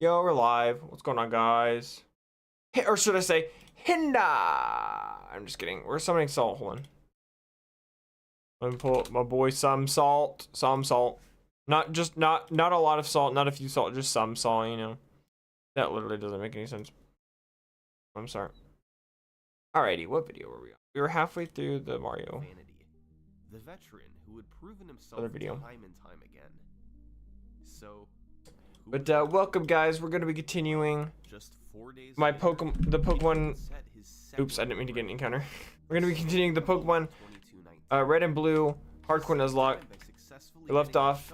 Yo, we're live. What's going on, guys? Or should I say, Hinda? I'm just kidding. We're summoning Salt. Hold on. Let me pull up my boy some salt. Some salt. Not a lot of salt, not a few salt, just some salt, you know. That literally doesn't make any sense. I'm sorry. Alrighty, what video were we on? We were halfway through the Mario. The veteran who had proven himself Other video. time and time again. So But welcome, guys. We're gonna be continuing just 4 days my later, Pokemon. Oops, I didn't mean to get an encounter. We're gonna be continuing the Pokemon Red and Blue Hardcore Nuzlocke. We left off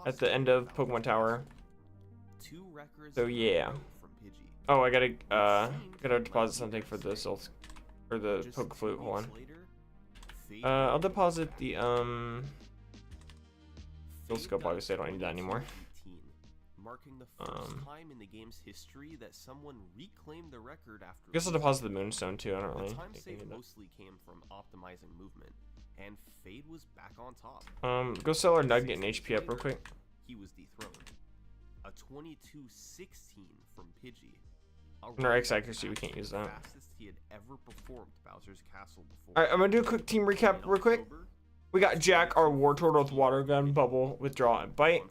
at the end of Pokemon Tower. So yeah. Oh, I gotta deposit something for the Salt or the Poke Flute. Hold on. I'll deposit the Field Scope. Obviously, I don't need that anymore. Marking the first time in the game's history that someone reclaimed the record after. I guess I'll deposit the Moonstone too. I don't really. Time save mostly came from optimizing movement, and Fade was back on top. Go sell our Nugget and HP up real quick. He was dethroned. A 22-16 from Pidgey. In our X accuracy, we can't use that. Fastest he had ever performed Bowser's Castle before. Alright, I'm gonna do a quick team recap real quick. We got Jack, our Wartortle with Water Gun, Bubble, Withdraw, and Bite.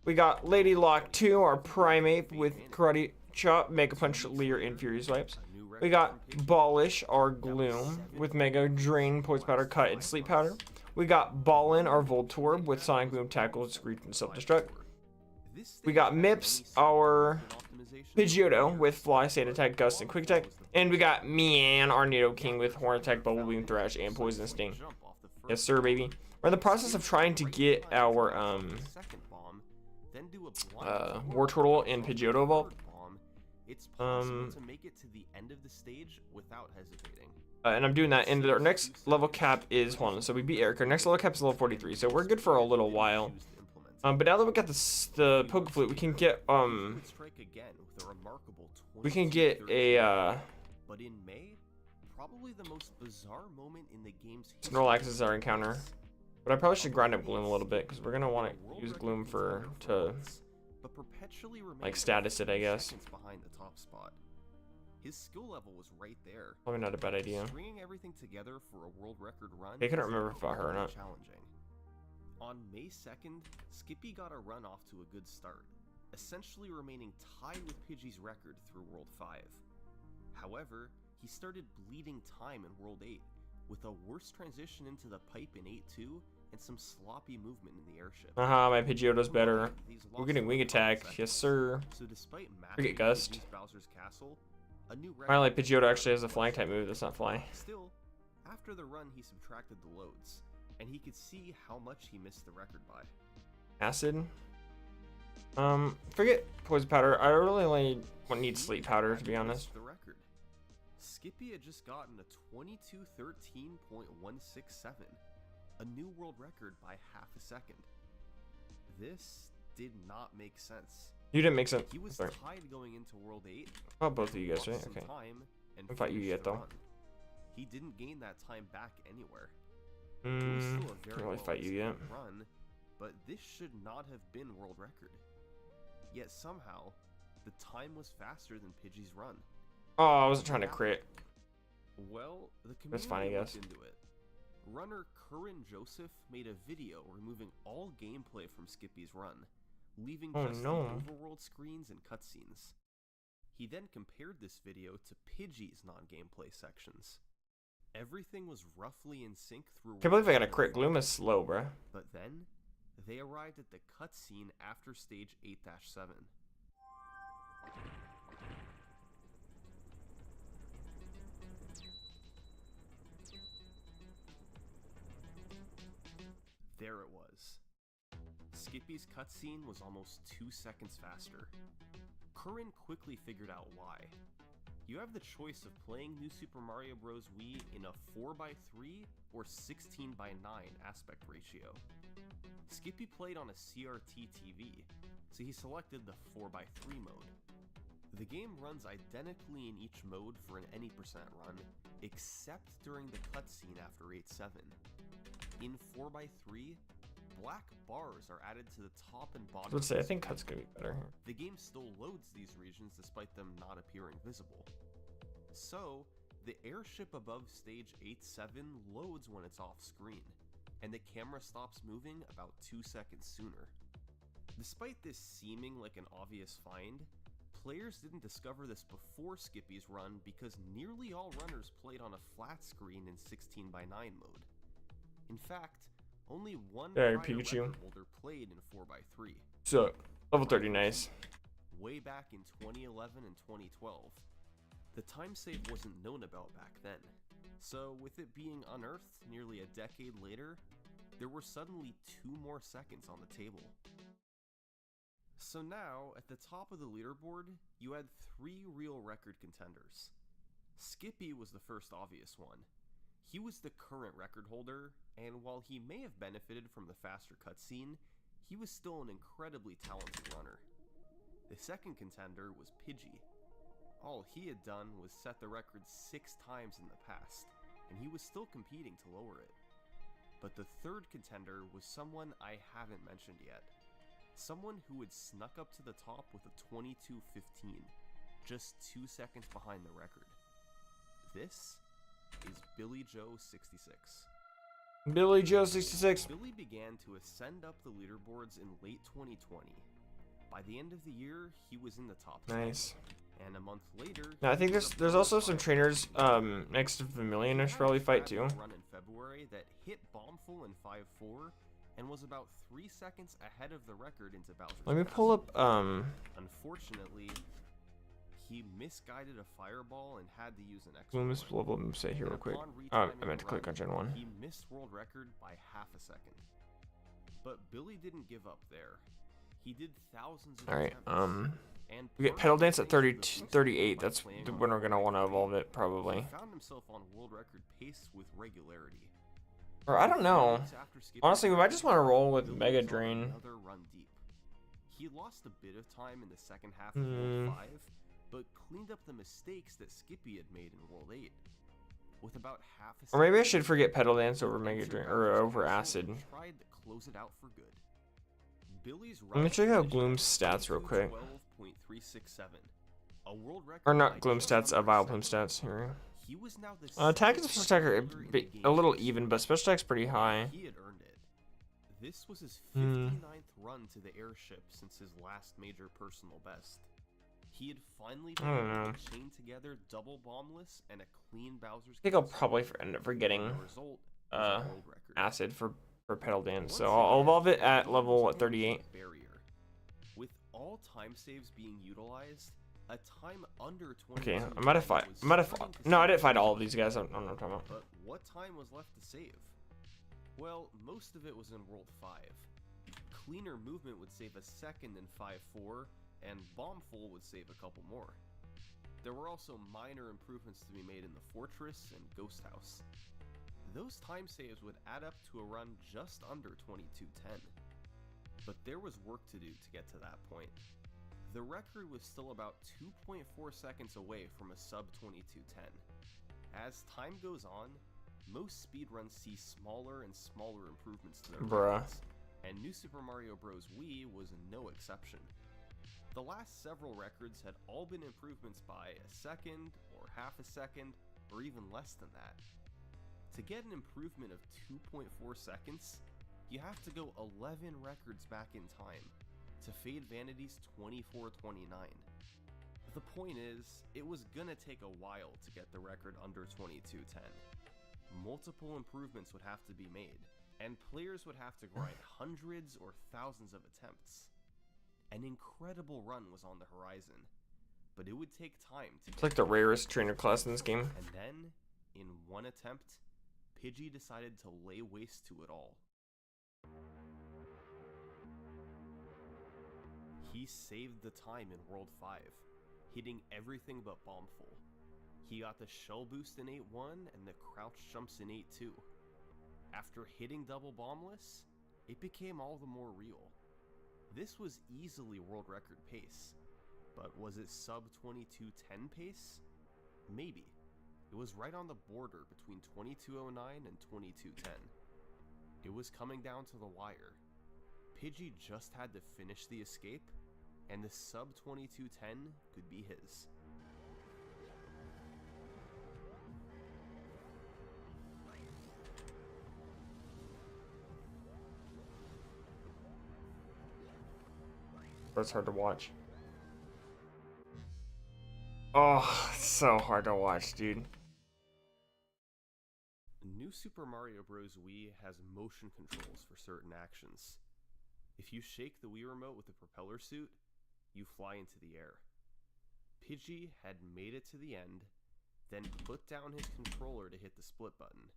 We got Lady Lock 2, our Primeape with Karate Chop, Mega Punch, Leer, and Fury Swipes. We got Ballish, our Gloom, with Mega Drain, Poison Powder, Cut, and Sleep Powder. We got Ballin, our Voltorb, with Sonic Boom, Tackle, Screech, and Self-Destruct. We got Mips, our Pidgeotto, with Fly, Sand Attack, Gust, and Quick Attack. And we got Mian, our Nidoking, with Horn Attack, Bubble Beam, Thrash, and Poison Sting. Yes, sir, baby. We're in the process of trying to get our Wartortle and Pidgeotto evolved. It's possible to make it to the end of the stage without hesitating. And I'm doing that. And our next level cap is so we beat Eric. Our next level cap is level 43, so we're good for a little while. But now that we got the Poke Flute, we can get we can get a But in May, probably the most bizarre moment in the game's history. Snorlax is our encounter. But I probably should grind up Gloom a little bit because we're gonna want to use Gloom to like status it, I guess. Behind the top spot. His skill level was right there. Probably not a bad idea. Stringing everything together for a world record run. I couldn't remember if I her or not. Challenging. On May 2nd, Skippy got a run off to a good start, essentially remaining tied with Pidgey's record through World 5. However, he started bleeding time in World 8, with a worse transition into the pipe in 8-2 and some sloppy movement in the airship. My Pidgeotto's better. We're getting Wing Attack, yes sir. So despite Forget Gust. Bowser's Castle, a new finally, Pidgeotto actually has a flying type move that's not fly. Still, after the run, he subtracted the loads, and he could see how much he missed the record by. Acid. Forget Poison Powder. I really only need Sleep Powder, to be honest. The record. Skippy had just gotten a 22:13.167, a new world record by half a second. This did not make sense. You didn't make sense. He was tied going into World 8. Oh, both of you guys, right? Okay. I don't fight you yet, though. He didn't gain that time back anywhere. Can't really fight you yet. Run, but this should not have been world record. Yet somehow, the time was faster than Pidgey's run. Oh, I wasn't trying to crit. Well, the community That's fine, I guess. looked into it. Runner Curran Joseph made a video removing all gameplay from Skippy's run, leaving just the overworld screens and cutscenes. He then compared this video to Pidgey's non-gameplay sections. Everything was roughly in sync through. Can't believe I got a crit. Gloom is slow, bruh. But then, they arrived at the cutscene after stage 8-7. There it was. Skippy's cutscene was almost 2 seconds faster. Curran quickly figured out why. You have the choice of playing New Super Mario Bros. Wii in a 4:3 or 16:9 aspect ratio. Skippy played on a CRT TV, so he selected the 4:3 mode. The game runs identically in each mode for an any percent run, except during the cutscene after 8-7. In 4x3, black bars are added to the top and bottom. Let's say I think cut's gonna be better here. The game still loads these regions despite them not appearing visible. So, the airship above stage 8-7 loads when it's off screen, and the camera stops moving about 2 seconds sooner. Despite this seeming like an obvious find, players didn't discover this before Skippy's run because nearly all runners played on a flat screen in 16:9 mode. In fact, only one prior record holder played in 4:3. So, level 30, nice. Way back in 2011 and 2012, the time save wasn't known about back then. So with it being unearthed nearly a decade later, there were suddenly 2 more seconds on the table. So now, at the top of the leaderboard, you had 3 real record contenders. Skippy was the first obvious one. He was the current record holder, and while he may have benefited from the faster cutscene, he was still an incredibly talented runner. The second contender was Pidgey. All he had done was set the record 6 times in the past, and he was still competing to lower it. But the third contender was someone I haven't mentioned yet. Someone who had snuck up to the top with a 22:15, just 2 seconds behind the record. This is Billy Joe 66. Billy Joe 66. Billy began to ascend up the leaderboards in late 2020. By the end of the year, he was in the top 10. Nice. And a month later, Now I think there's also some trainers next to Vermilion I should probably fight too. Run in February that hit Bombful in 5:4 and was about 3 seconds ahead of the record into Bowser's Let me Castle. pull up Unfortunately, he misguided a fireball and had to use an extra. Bloom's level moveset here real quick. I meant to click on Gen 1. He missed world record by half a second. But Billy didn't give up there. He did thousands of Alright, attempts. And we get Petal Dance at 38. That's when we're gonna want to evolve it probably. He found himself on world record pace with regularity. Or I don't know. Honestly, we might just want to roll with Mega Drain. Another run deep. He lost a bit of time in the second half of World 5, but cleaned up the mistakes that Skippy had made in World 8. With about half a Or maybe I should forget Petal Dance over Mega Drain or over Acid. Tried to close it out for good. Billy's Let me check out Gloom's stats real quick. 12.367. A world record. Or not Gloom stats, Vileplume stats here. He was now the attack and special attack are a little even, but special attack's pretty high. He had earned it. This was his 59th run to the airship since his last major personal best. He had finally been able to chain together double bombless and a clean Bowser's. I think I'll probably end up forgetting Acid for Petal Dance, so I'll evolve it at level 38. Barrier. With all time saves being utilized, a time under 20. Okay, I might have fought. No, I didn't fight all of these guys. I don't know what I'm talking about. But what time was left to save? Well, most of it was in World 5. Cleaner movement would save a second in 5-4, and Bombful would save a couple more. There were also minor improvements to be made in the Fortress and Ghost House. Those time saves would add up to a run just under 22:10. But there was work to do to get to that point. The record was still about 2.4 seconds away from a sub 22:10. As time goes on, most speedruns see smaller and smaller improvements to their records, and New Super Mario Bros. Wii was no exception. The last several records had all been improvements by a second, or half a second, or even less than that. To get an improvement of 2.4 seconds, you have to go 11 records back in time, to Fade Vanity's 24:29. The point is, it was gonna take a while to get the record under 22:10. Multiple improvements would have to be made, and players would have to grind hundreds or thousands of attempts. An incredible run was on the horizon, but it would take time to. It's like the rarest trainer class in this game. And then, in one attempt, Pidgey decided to lay waste to it all. He saved the time in World 5, hitting everything but Bombful. He got the shell boost in 8-1 and the crouch jumps in 8-2. After hitting double bombless, it became all the more real. This was easily world record pace, but was it sub 22:10 pace? Maybe. It was right on the border between 22:09 and 22:10. It was coming down to the wire, Pidgey just had to finish the escape, and the sub 2210 could be his. It's hard to watch. Oh, it's so hard to watch, dude. New Super Mario Bros. Wii has motion controls for certain actions. If you shake the Wii remote with the propeller suit, you fly into the air. Pidgey had made it to the end, then put down his controller to hit the split button,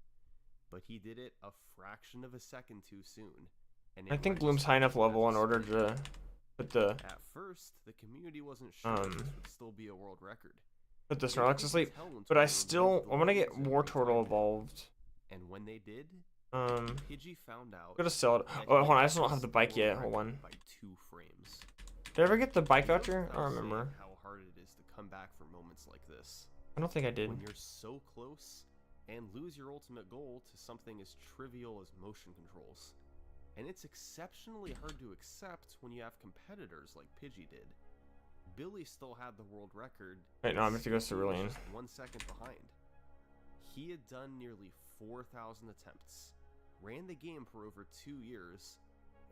but he did it a fraction of a second too soon. And I think Bloom's high enough level in order to put the At first, the community wasn't sure this would still be a world record. put the Snorlax to sleep, but I want to get Wartortle evolved. And when they did, Pidgey found out. Gotta sell it. Oh, hold on, I just don't have the bike yet. Hold on. By 2 frames. Did I ever get the bike voucher? I don't remember. How hard it is to come back from moments like this. I don't think I did. When you're so close and lose your ultimate goal to something as trivial as motion controls. And it's exceptionally hard to accept when you have competitors like Pidgey did. Billy still had the world record. Wait, no, I'm going to go Cerulean. 1 second behind. He had done nearly 4,000 attempts, ran the game for over 2 years,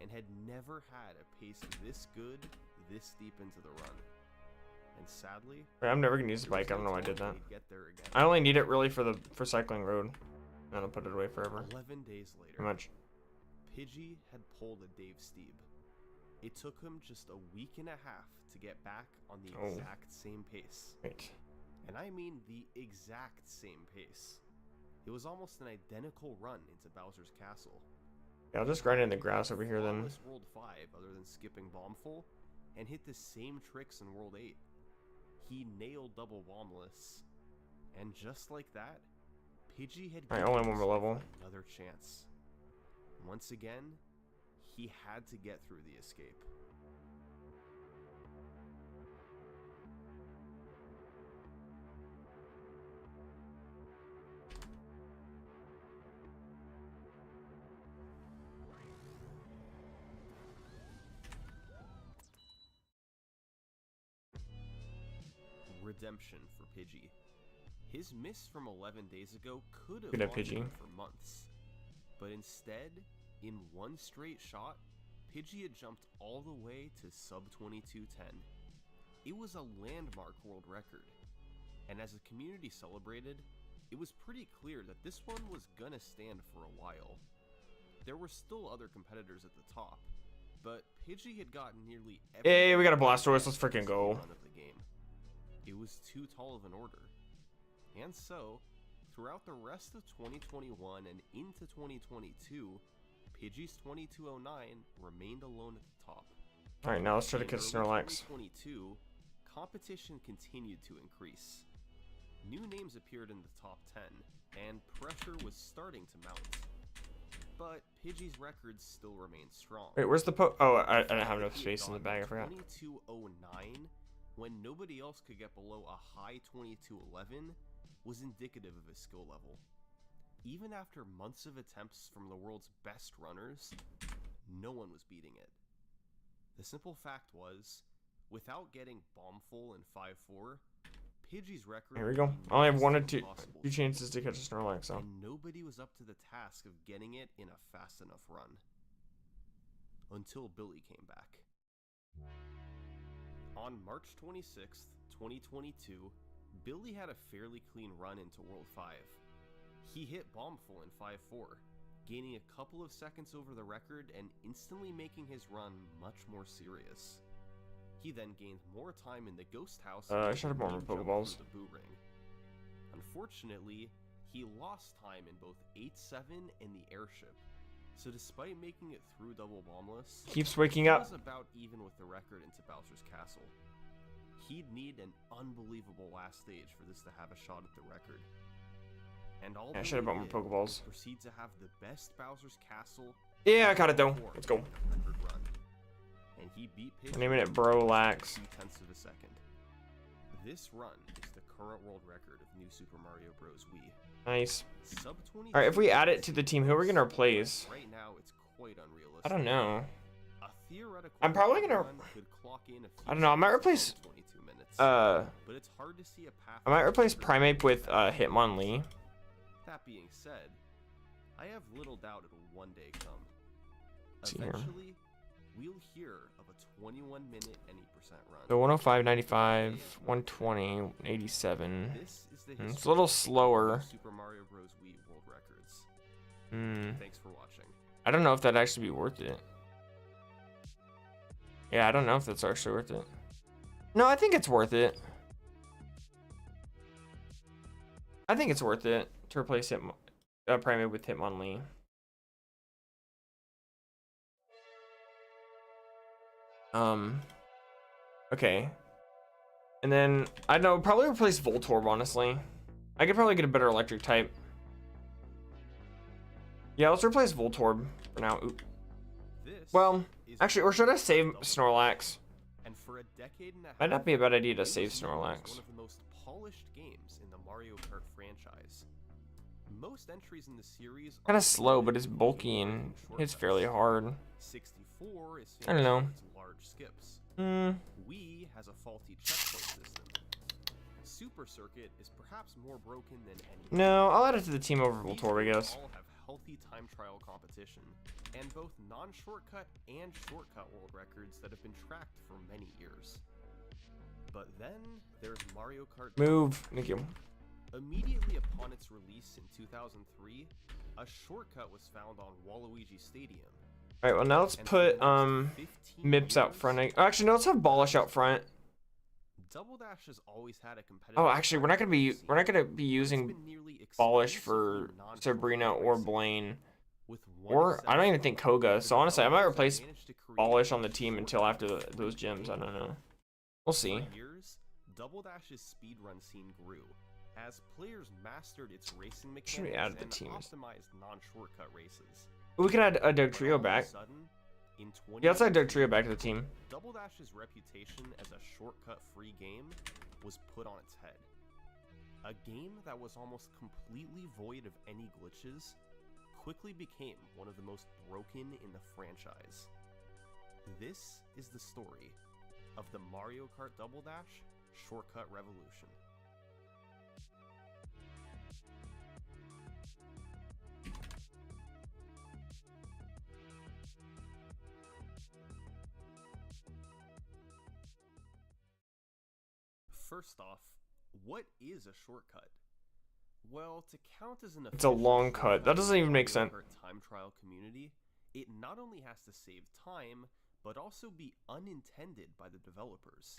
and had never had a pace this good this deep into the run. And sadly, wait, I'm never going to use the bike. I don't know why I did that. Get there again. I only need it really for cycling road. Then I'll put it away forever. 11 days later, How much? Pidgey had pulled a Dave Steeb. It took him just a week and a half to get back on the exact same pace. Wait. And I mean the exact same pace. It was almost an identical run into Bowser's Castle. Yeah, I'll just grind it in the grass over here then. World 5 other than skipping Bombful, and hit the same tricks in World 8. He nailed double Bombless, and just like that, Pidgey had given only one more level. Another chance. Once again, he had to get through the escape. Redemption for Pidgey. His miss from 11 days ago could have gone on for months, but instead, in one straight shot, Pidgey had jumped all the way to sub 2210. It was a landmark world record, and as the community celebrated, it was pretty clear that this one was gonna stand for a while. There were still other competitors at the top, but Pidgey had gotten nearly every Hey, we got a Blastoise, let's freaking go. Of the game. It was too tall of an order. And so, throughout the rest of 2021 and into 2022, Pidgey's 2209 remained alone at the top. Alright, now let's try to catch Snorlax. 2022, competition continued to increase. New names appeared in the top 10, and pressure was starting to mount. But Pidgey's records still remained strong. Wait, where's the Oh, I don't have enough space in the bag, I forgot. 2209, when nobody else could get below a high 2211, was indicative of his skill level. Even after months of attempts from the world's best runners, no one was beating it. The simple fact was, without getting Bombful in 5-4, Pidgey's record... Here we go. I only have 1 or 2 chances to catch a Snorlax, so... And nobody was up to the task of getting it in a fast enough run. Until Billy came back. On March 26th, 2022, Billy had a fairly clean run into World 5. He hit Bombful in 5-4, gaining a couple of seconds over the record and instantly making his run much more serious. He then gained more time in the Ghost House I should have more PepePls. The Boo Ring. Unfortunately, he lost time in both 8-7 and the airship. So despite making it through double Bombless, keeps waking up. He was about even with the record into Bowser's Castle. He'd need an unbelievable last stage for this to have a shot at the record. And all I should have bought more Pokeballs. Proceed to have the best Bowser's Castle. Yeah, I got it though. Let's go. And he beat Pidgey. Naming it Brolax. 0.2 of a second. This run is the current world record of New Super Mario Bros. Wii. Nice. Sub 22. All right, if we add it to the team, who are we gonna replace? Right now, it's quite unrealistic. I don't know. A theoretical I'm probably gonna. run could clock in a few I don't know. I might seconds replace. to 22 minutes, But it's hard to see a path I might to replace 30 Primeape with minutes. Hitmonlee. That being said, I have little doubt it'll one day come. See here. Eventually, we'll hear of a 21-minute any percent run. So 105, 95, 120, 87. This is the It's a history little of slower. Super Mario Bros. Wii World Records. Thanks for watching. I don't know if that'd actually be worth it. Yeah, I don't know if that's actually worth it. No, I think it's worth it. I think it's worth it to replace Primeape with Hitmonlee. Okay. And then, I don't know, probably replace Voltorb, honestly. I could probably get a better electric type. Yeah, let's replace Voltorb for now. Oop. Well, actually, or should I save Snorlax? And for a decade and a half, Might not be a bad idea to it save was known as Snorlax. one of the most polished games in the Mario Kart franchise. Most entries in the series Kind are of slow, but it's included bulky in and shortcuts. hits fairly hard. 64 is I don't know. famous for its large skips. Wii has a faulty checkpoint system. Super Circuit is perhaps more broken than any. No, I'll add it to the team over These Voltorb, I games guess. all have healthy time trial competition, and both non-shortcut and shortcut world records that have been tracked for many years. But then there's Mario Kart. Move. Thank you. Immediately upon its release in 2003, a shortcut was found on Waluigi Stadium. Alright, well now let's And for put the next 15 Mips out years, front. Actually, no, let's have Ballish out front. Double Dash has always had a competitive. Oh, actually, we're not gonna be It's using been nearly Ballish exclusively for non-shortcut Sabrina or racing. Blaine. With one Or I don't even exception, think Koga. the So honestly, I might developers replace managed to create Ballish on the a team until shortcut after for those the gyms. I game. don't know. We'll see. For years, Double Dash's speedrun scene grew as players mastered its racing Should we mechanics add the and teams? optimized non-shortcut races. We can add a Doug But Trio all of a back. sudden, in Yeah, let's add Doug 2018, Trio back to the team. Double Dash's reputation as a shortcut-free game was put on its head. A game that was almost completely void of any glitches quickly became one of the most broken in the franchise. This is the story of the Mario Kart Double Dash Shortcut Revolution. First off, what is a shortcut? Well, to count as an It's a long cut. That doesn't even make sense. Mario Kart time trial community, it not only has to save time, but also be unintended by the developers.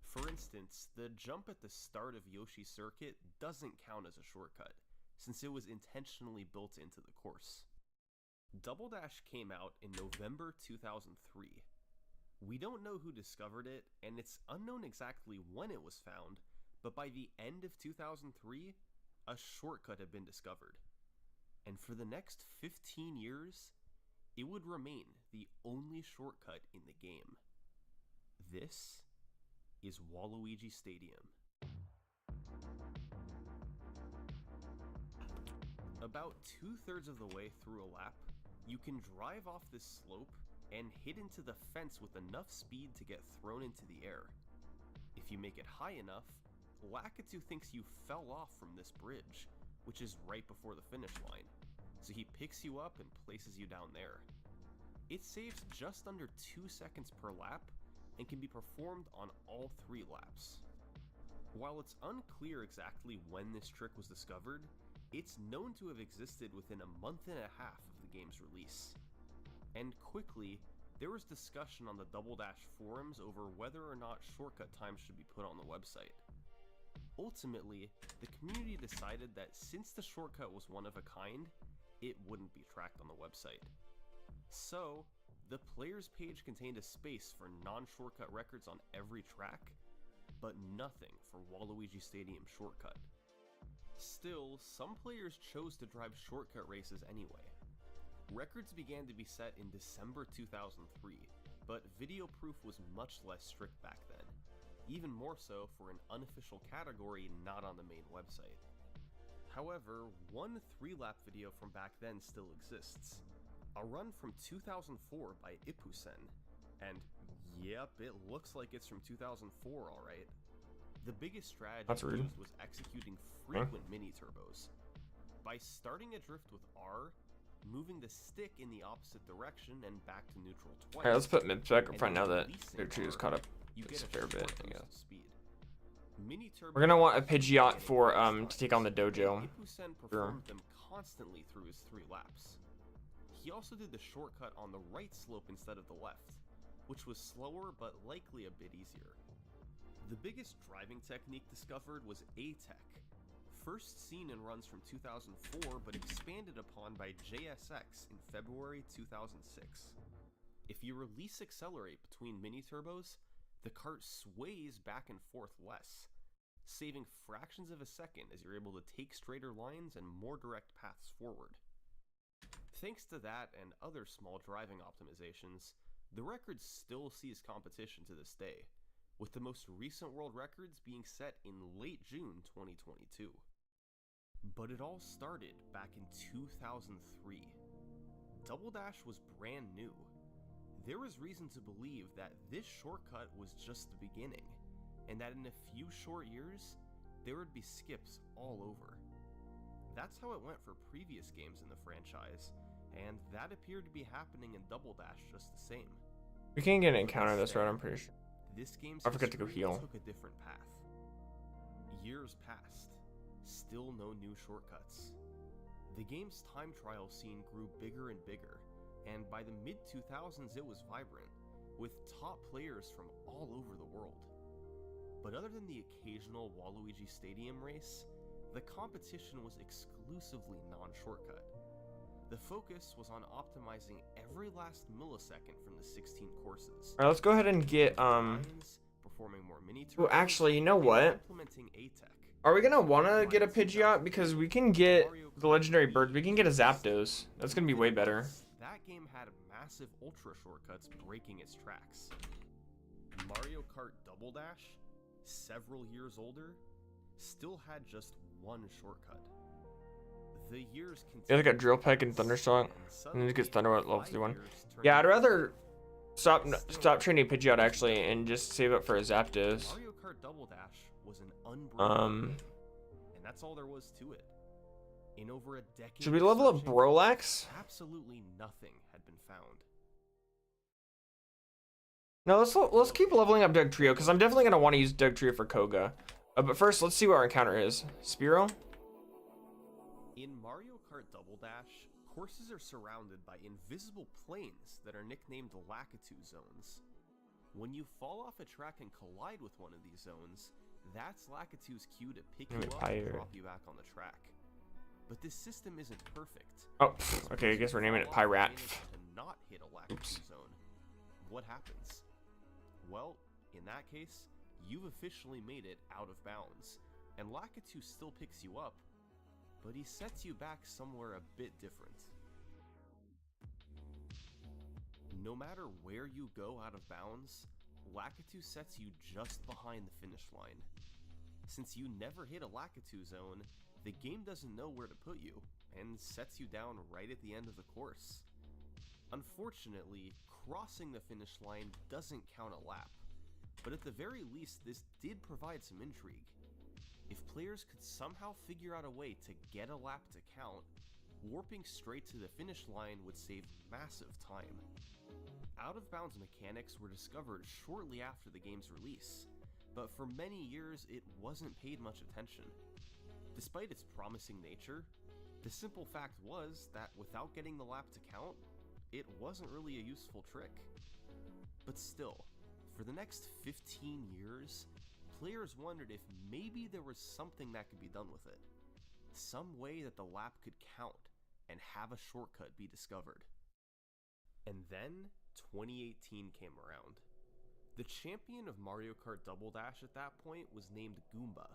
For instance, the jump at the start of Yoshi's Circuit doesn't count as a shortcut, since it was intentionally built into the course. Double Dash came out in November 2003. We don't know who discovered it, and it's unknown exactly when it was found, but by the end of 2003, a shortcut had been discovered. And for the next 15 years, it would remain the only shortcut in the game. This is Waluigi Stadium. About 2/3 of the way through a lap, you can drive off this slope and hit into the fence with enough speed to get thrown into the air. If you make it high enough, Lakitu thinks you fell off from this bridge, which is right before the finish line, so he picks you up and places you down there. It saves just under 2 seconds per lap and can be performed on all 3 laps. While it's unclear exactly when this trick was discovered, it's known to have existed within a month and a half of the game's release. And quickly, there was discussion on the Double Dash forums over whether or not shortcut times should be put on the website. Ultimately, the community decided that since the shortcut was one of a kind, it wouldn't be tracked on the website. So, the players page contained a space for non-shortcut records on every track, but nothing for Waluigi Stadium shortcut. Still, some players chose to drive shortcut races anyway. Records began to be set in December 2003, but video proof was much less strict back then, even more so for an unofficial category not on the main website. However, one 3-lap video from back then still exists. A run from 2004 by Ipusen And yep, it looks like it's from 2004, alright. The biggest strategy That's rude. used was executing frequent mini turbos. By starting adrift with R, moving the stick in the opposite direction and back to neutral twice. Alright, let's put mid back up and front now that releasing Victory is R, caught up. you It's get a fair short bit, boost I guess. of speed. Mini We're gonna want a turbos Pidgeot for and to take on the dojo. Ipusen performed them constantly through his 3 laps. He also did the shortcut on the right slope instead of the left, which was slower but likely a bit easier. The biggest driving technique discovered was A-Tech, first seen in runs from 2004 but expanded upon by JSX in February 2006. If you release accelerate between mini turbos, the cart sways back and forth less, saving fractions of a second as you're able to take straighter lines and more direct paths forward. Thanks to that and other small driving optimizations, the record still sees competition to this day, with the most recent world records being set in late June 2022. But it all started back in 2003. Double Dash was brand new. There was reason to believe that this shortcut was just the beginning, and that in a few short years, there would be skips all over. That's how it went for previous games in the franchise, and that appeared to be happening in Double Dash just the same. We can get an encounter this round, I'm pretty sure. This game's I forgot to go history heal. took a different path. Years passed, still no new shortcuts. The game's time trial scene grew bigger and bigger, and by the mid-2000s it was vibrant, with top players from all over the world. But other than the occasional Waluigi Stadium race, the competition was exclusively non-shortcut. The focus was on optimizing every last millisecond from the 16 courses. Alright, let's go ahead and get performing more mini Oh, actually, you know what? implementing A-Tech. Are we gonna wanna get a Pidgeot? Because we can get the legendary bird. We can get a Zapdos. That's gonna be way better. That game had massive ultra shortcuts breaking its tracks. Mario Kart Double Dash, several years older, still had just one shortcut. The years continued. Yeah, they got Drill Peck and Thunderstorm. And then it gets Thunder at level 51. Yeah, I'd rather stop training Pidgeot actually and just save up for a Zapdos. Mario Kart Double Dash was an unbroken and that's all there was to it. In over a decade, should we level up searching, Brolax? absolutely nothing had been found. No, let's keep leveling up Doug Trio because I'm definitely gonna want to use Doug Trio for Koga. But first, let's see what our encounter is. Spearow. In Mario Kart Double Dash, courses are surrounded by invisible planes that are nicknamed Lakitu zones. When you fall off a track and collide with one of these zones, that's Lakitu's cue to pick you up and drop you back on the track. But this system isn't perfect. Oh, okay, I guess we're naming it Pyrat. To not hit a Lakitu zone. What happens? Well, in that case, you've officially made it out of bounds, and Lakitu still picks you up, but he sets you back somewhere a bit different. No matter where you go out of bounds, Lakitu sets you just behind the finish line. Since you never hit a Lakitu zone, the game doesn't know where to put you, and sets you down right at the end of the course. Unfortunately, crossing the finish line doesn't count a lap, but at the very least this did provide some intrigue. If players could somehow figure out a way to get a lap to count, warping straight to the finish line would save massive time. Out-of-bounds mechanics were discovered shortly after the game's release, but for many years it wasn't paid much attention. Despite its promising nature, the simple fact was that without getting the lap to count, it wasn't really a useful trick. But still, for the next 15 years, players wondered if maybe there was something that could be done with it. Some way that the lap could count and have a shortcut be discovered. And then 2018 came around. The champion of Mario Kart Double Dash at that point was named Goomba,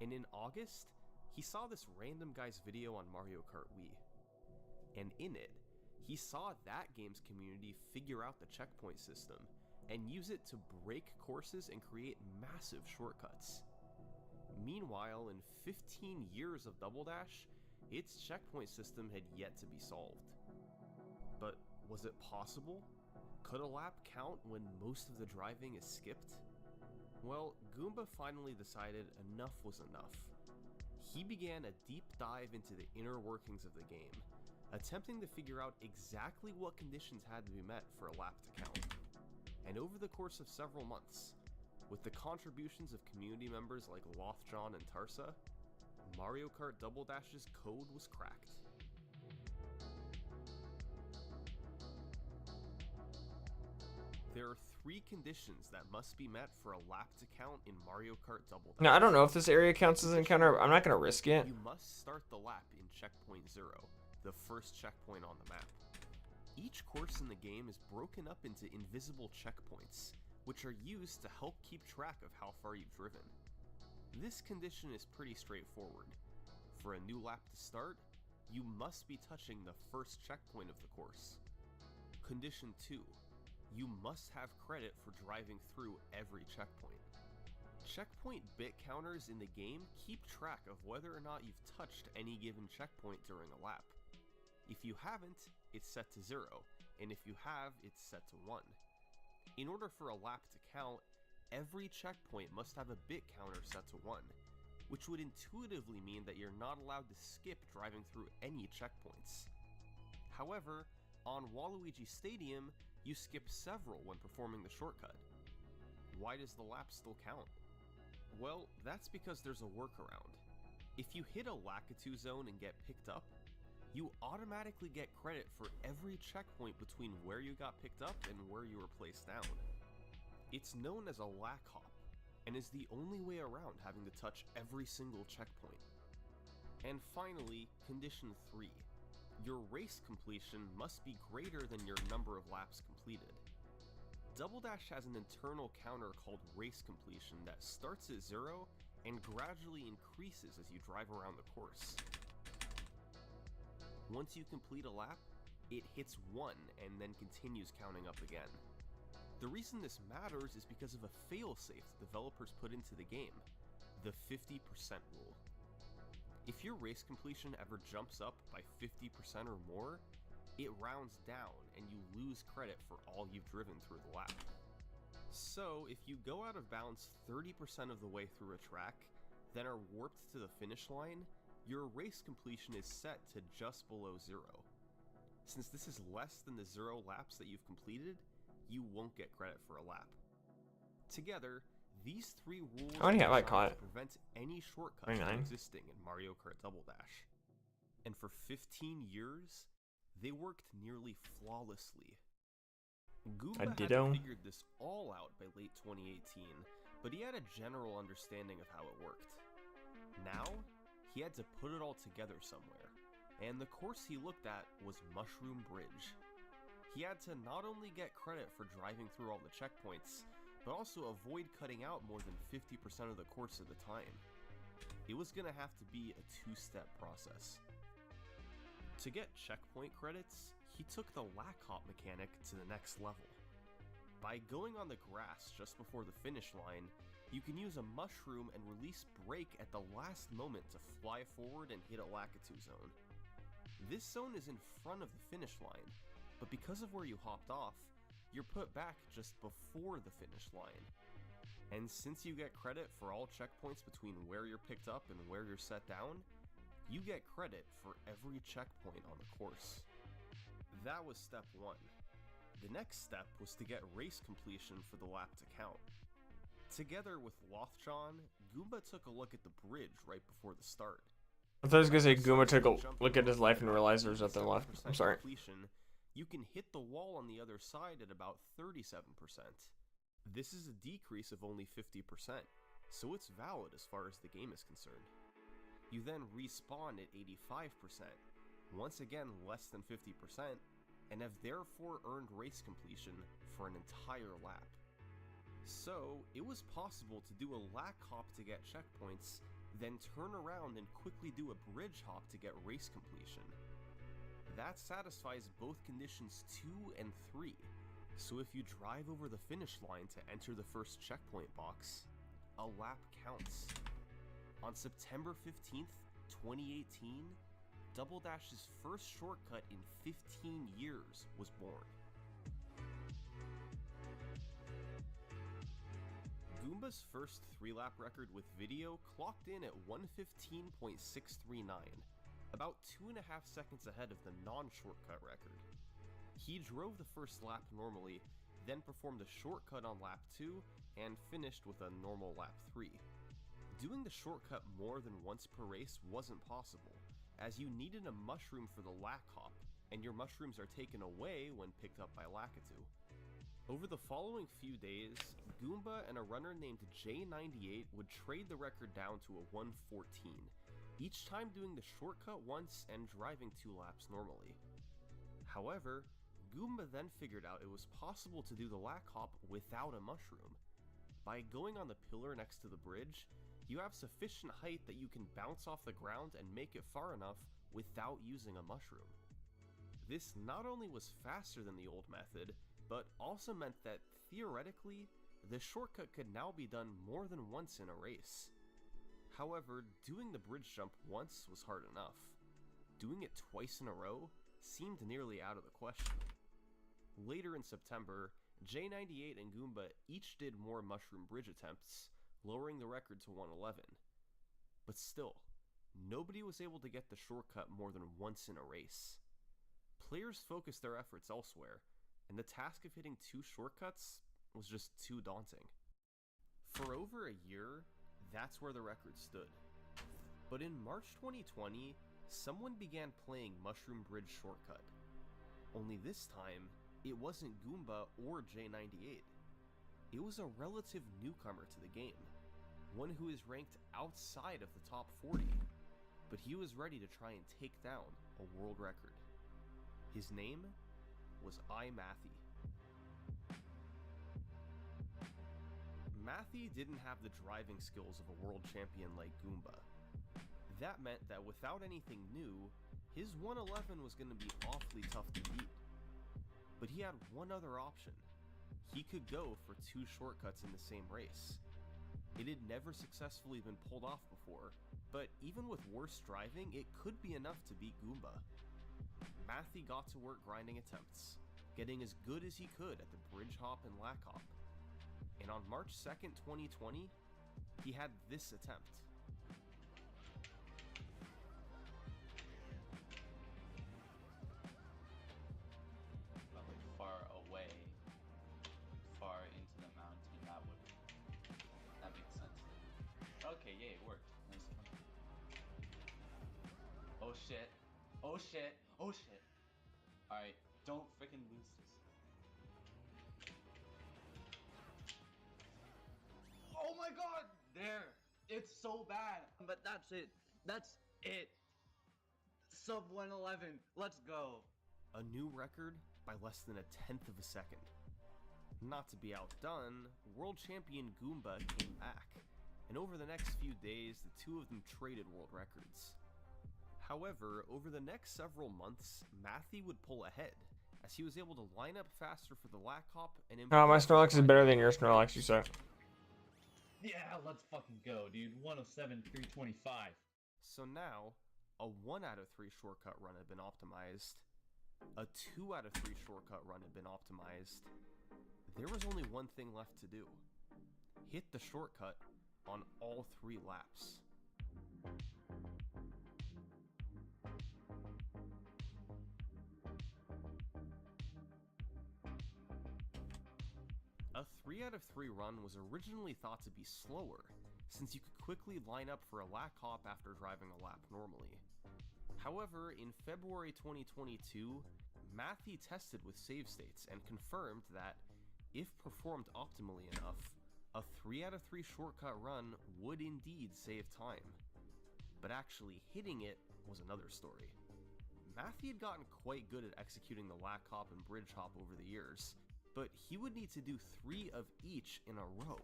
and in August, he saw this random guy's video on Mario Kart Wii. And in it, he saw that game's community figure out the checkpoint system and use it to break courses and create massive shortcuts. Meanwhile, in 15 years of Double Dash, its checkpoint system had yet to be solved. But was it possible? Could a lap count when most of the driving is skipped? Well, Goomba finally decided enough was enough. He began a deep dive into the inner workings of the game, attempting to figure out exactly what conditions had to be met for a lap to count. And over the course of several months, with the contributions of community members like Lothjohn and Tarsa, Mario Kart Double Dash's code was cracked. There are 3 conditions that must be met for a lap to count in Mario Kart Double Dash. Now, I don't know if this area counts as an encounter. I'm not going to risk it. You must start the lap in checkpoint 0, the first checkpoint on the map. Each course in the game is broken up into invisible checkpoints, which are used to help keep track of how far you've driven. This condition is pretty straightforward. For a new lap to start, you must be touching the first checkpoint of the course. Condition 2. You must have credit for driving through every checkpoint. Checkpoint bit counters in the game keep track of whether or not you've touched any given checkpoint during a lap. If you haven't, it's set to 0, and if you have, it's set to 1. In order for a lap to count, every checkpoint must have a bit counter set to 1, which would intuitively mean that you're not allowed to skip driving through any checkpoints. However, on Waluigi Stadium, you skip several when performing the shortcut. Why does the lap still count? Well, that's because there's a workaround. If you hit a Lakitu zone and get picked up, you automatically get credit for every checkpoint between where you got picked up and where you were placed down. It's known as a lack hop, and is the only way around having to touch every single checkpoint. And finally, condition 3. Your race completion must be greater than your number of laps completed. Double Dash has an internal counter called race completion that starts at 0 and gradually increases as you drive around the course. Once you complete a lap, it hits 1 and then continues counting up again. The reason this matters is because of a failsafe developers put into the game, the 50% rule. If your race completion ever jumps up by 50% or more, it rounds down and you lose credit for all you've driven through the lap. So if you go out of bounds 30% of the way through a track, then are warped to the finish line, your race completion is set to just below 0. Since this is less than the 0 laps that you've completed, you won't get credit for a lap. Together, these 3 rules How many have I caught? prevent any shortcuts 29. from existing in Mario Kart Double Dash. And for 15 years, they worked nearly flawlessly. Goomba had figured this all out by late 2018, but he had a general understanding of how it worked. Now, he had to put it all together somewhere, and the course he looked at was Mushroom Bridge. He had to not only get credit for driving through all the checkpoints, but also avoid cutting out more than 50% of the course at a time. It was gonna have to be a 2-step process. To get checkpoint credits, he took the lack hop mechanic to the next level. By going on the grass just before the finish line, you can use a mushroom and release brake at the last moment to fly forward and hit a Lakitu zone. This zone is in front of the finish line, but because of where you hopped off, you're put back just before the finish line. And since you get credit for all checkpoints between where you're picked up and where you're set down, you get credit for every checkpoint on the course. That was step 1. The next step was to get race completion for the lap to count. Together with Lothjohn, Goomba took a look at the bridge right before the start. I thought I was gonna say Goomba took a look at his life and realized there was nothing left. I'm sorry. You can hit the wall on the other side at about 37%. This is a decrease of only 50%, so it's valid as far as the game is concerned. You then respawn at 85%, once again less than 50%, and have therefore earned race completion for an entire lap. So, it was possible to do a lack hop to get checkpoints, then turn around and quickly do a bridge hop to get race completion. That satisfies both conditions 2 and 3, so if you drive over the finish line to enter the first checkpoint box, a lap counts. On September 15th, 2018, Double Dash's first shortcut in 15 years was born. Goomba's first 3-lap record with video clocked in at 1:15.639, about 2.5 seconds ahead of the non-shortcut record. He drove the first lap normally, then performed a shortcut on lap 2, and finished with a normal lap 3. Doing the shortcut more than once per race wasn't possible, as you needed a mushroom for the lack hop, and your mushrooms are taken away when picked up by Lakitu. Over the following few days, Goomba and a runner named J98 would trade the record down to a 1:14, each time doing the shortcut once and driving 2 laps normally. However, Goomba then figured out it was possible to do the lack hop without a mushroom. By going on the pillar next to the bridge, you have sufficient height that you can bounce off the ground and make it far enough without using a mushroom. This not only was faster than the old method, but also meant that, theoretically, the shortcut could now be done more than once in a race. However, doing the bridge jump once was hard enough. Doing it twice in a row seemed nearly out of the question. Later in September, J98 and Goomba each did more mushroom bridge attempts, lowering the record to 1:11. But still, nobody was able to get the shortcut more than once in a race. Players focused their efforts elsewhere, and the task of hitting 2 shortcuts was just too daunting. For over a year, that's where the record stood. But in March 2020, someone began playing Mushroom Bridge Shortcut. Only this time, it wasn't Goomba or J98. It was a relative newcomer to the game, one who is ranked outside of the top 40, but he was ready to try and take down a world record. His name was MYAAA. MYAAA didn't have the driving skills of a world champion like Goomba. That meant that without anything new, his 1:11 was going to be awfully tough to beat. But he had one other option. He could go for 2 shortcuts in the same race. It had never successfully been pulled off before, but even with worse driving, it could be enough to beat Goomba. MYAAA got to work grinding attempts, getting as good as he could at the bridge hop and lack hop. And on March 2nd, 2020, he had this attempt. Far away, far into the mountain, that makes sense. Okay, yeah, it worked. Nice. Oh shit, oh shit, oh shit. Alright, don't freaking lose this. Oh my god, there, it's so bad. But that's it, sub 1:11, let's go. A new record by less than 1/10 of a second. Not to be outdone, world champion Goomba came back, and over the next few days, the two of them traded world records. However, over the next several months, MYAAA would pull ahead, as he was able to line up faster for the lack hop and My Snorlax is better than your Snorlax, you say. Yeah, let's fucking go, dude. 107, 325. So now, a 1 out of 3 shortcut run had been optimized, a 2 out of 3 shortcut run had been optimized. There was only one thing left to do. Hit the shortcut on all 3 laps. A 3 out of 3 run was originally thought to be slower, since you could quickly line up for a lack hop after driving a lap normally. However, in February 2022, MYAAA tested with save states and confirmed that, if performed optimally enough, a 3 out of 3 shortcut run would indeed save time. But actually hitting it was another story. MYAAA had gotten quite good at executing the lack hop and bridge hop over the years, but he would need to do 3 of each in a row.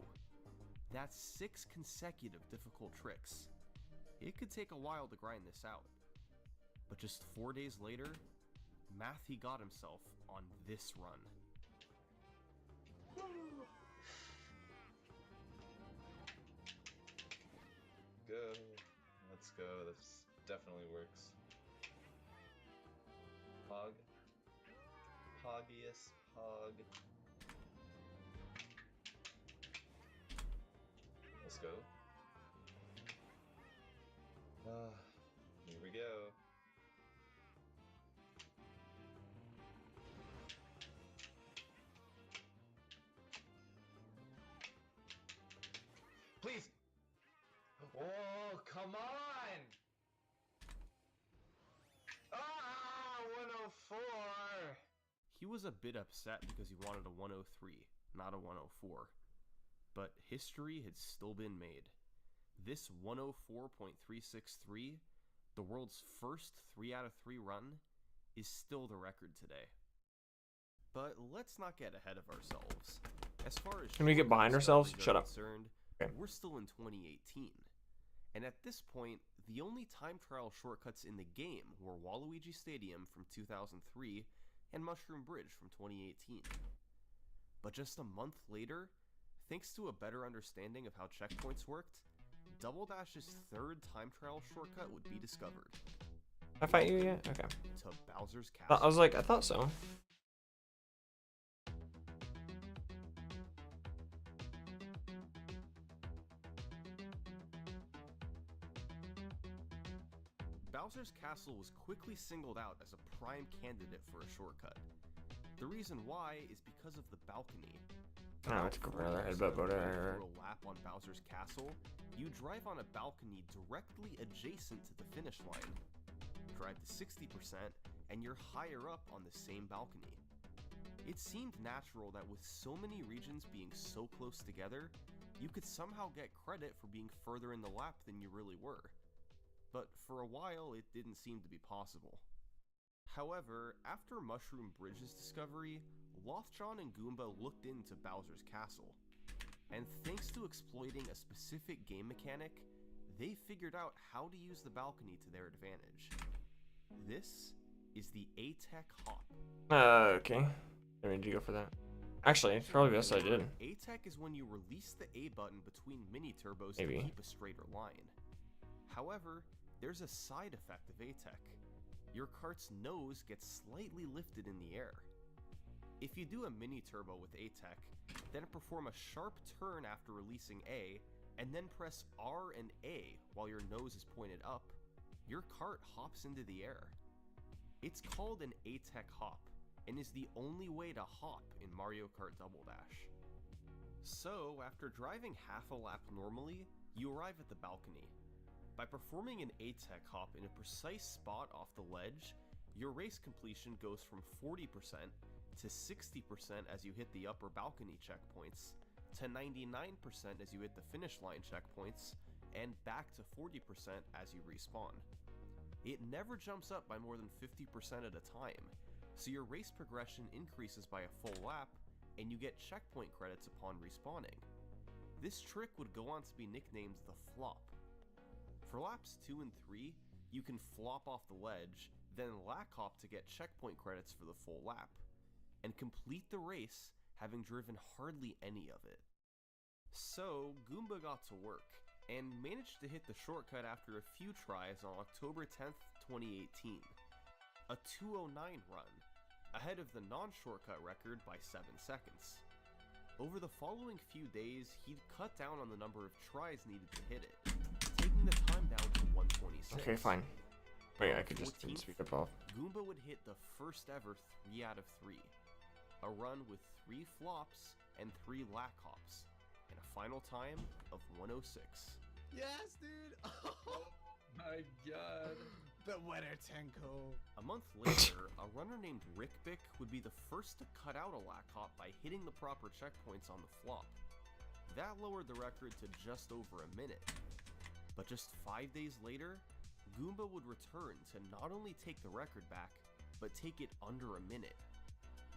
That's 6 consecutive difficult tricks. It could take a while to grind this out. But just 4 days later, MYAAA got himself on this run. Go. Let's go. This definitely works. Pog. Poggiest pog. go. Here we go. Please! Oh, come on! Ah, 104! He was a bit upset because he wanted a 103, not a 104. But history had still been made. This 104.363, the world's first 3 out of 3 run, is still the record today. But let's not get ahead of ourselves. As far as Can we get behind ourselves? Shut up. concerned, Okay. we're still in 2018. And at this point, the only time trial shortcuts in the game were Waluigi Stadium from 2003 and Mushroom Bridge from 2018. But just a month later, thanks to a better understanding of how checkpoints worked, Double Dash's third time trial shortcut would be discovered. I fight you yet? Okay. To Bowser's Castle. I was like, I thought so. Bowser's Castle was quickly singled out as a prime candidate for a shortcut. The reason why is because of the balcony. Oh, it's a gorilla For headbutt, but a lap on Bowser's Castle, you drive on a balcony directly adjacent to the finish line. Drive to 60%, and you're higher up on the same balcony. It seemed natural that with so many regions being so close together, you could somehow get credit for being further in the lap than you really were. But for a while, it didn't seem to be possible. However, after Mushroom Bridge's discovery, Lothjon and Goomba looked into Bowser's Castle, and thanks to exploiting a specific game mechanic, they figured out how to use the balcony to their advantage. This is the A-Tech Hop. Okay. I mean, did you go for that? Actually, it's probably best I did. A-Tech is when you release the A button between mini turbos Maybe. to keep a straighter line. However, there's a side effect of A-Tech. Your cart's nose gets slightly lifted in the air. If you do a mini turbo with A-Tech, then perform a sharp turn after releasing A, and then press R and A while your nose is pointed up, your cart hops into the air. It's called an A-Tech hop, and is the only way to hop in Mario Kart Double Dash. So, after driving half a lap normally, you arrive at the balcony. By performing an A-Tech hop in a precise spot off the ledge, your race completion goes from 40% to 60% as you hit the upper balcony checkpoints, to 99% as you hit the finish line checkpoints, and back to 40% as you respawn. It never jumps up by more than 50% at a time, so your race progression increases by a full lap, and you get checkpoint credits upon respawning. This trick would go on to be nicknamed the flop. For laps 2 and 3, you can flop off the ledge, then lack hop to get checkpoint credits for the full lap, and complete the race having driven hardly any of it. So, Goomba got to work, and managed to hit the shortcut after a few tries on October 10th, 2018. A 2:09 run, ahead of the non-shortcut record by 7 seconds. Over the following few days, he'd cut down on the number of tries needed to hit it, taking the time down to 1:26. Okay, fine. Wait, I could just 14th, speak up off. Goomba would hit the first ever 3 out of 3. A run with 3 flops and 3 lack hops, and a final time of 1:06. Yes, dude! Oh my god. The winner, Tenko. A month later, a runner named Rickbick would be the first to cut out a lack hop by hitting the proper checkpoints on the flop. That lowered the record to just over a minute. But just 5 days later, Goomba would return to not only take the record back, but take it under a minute.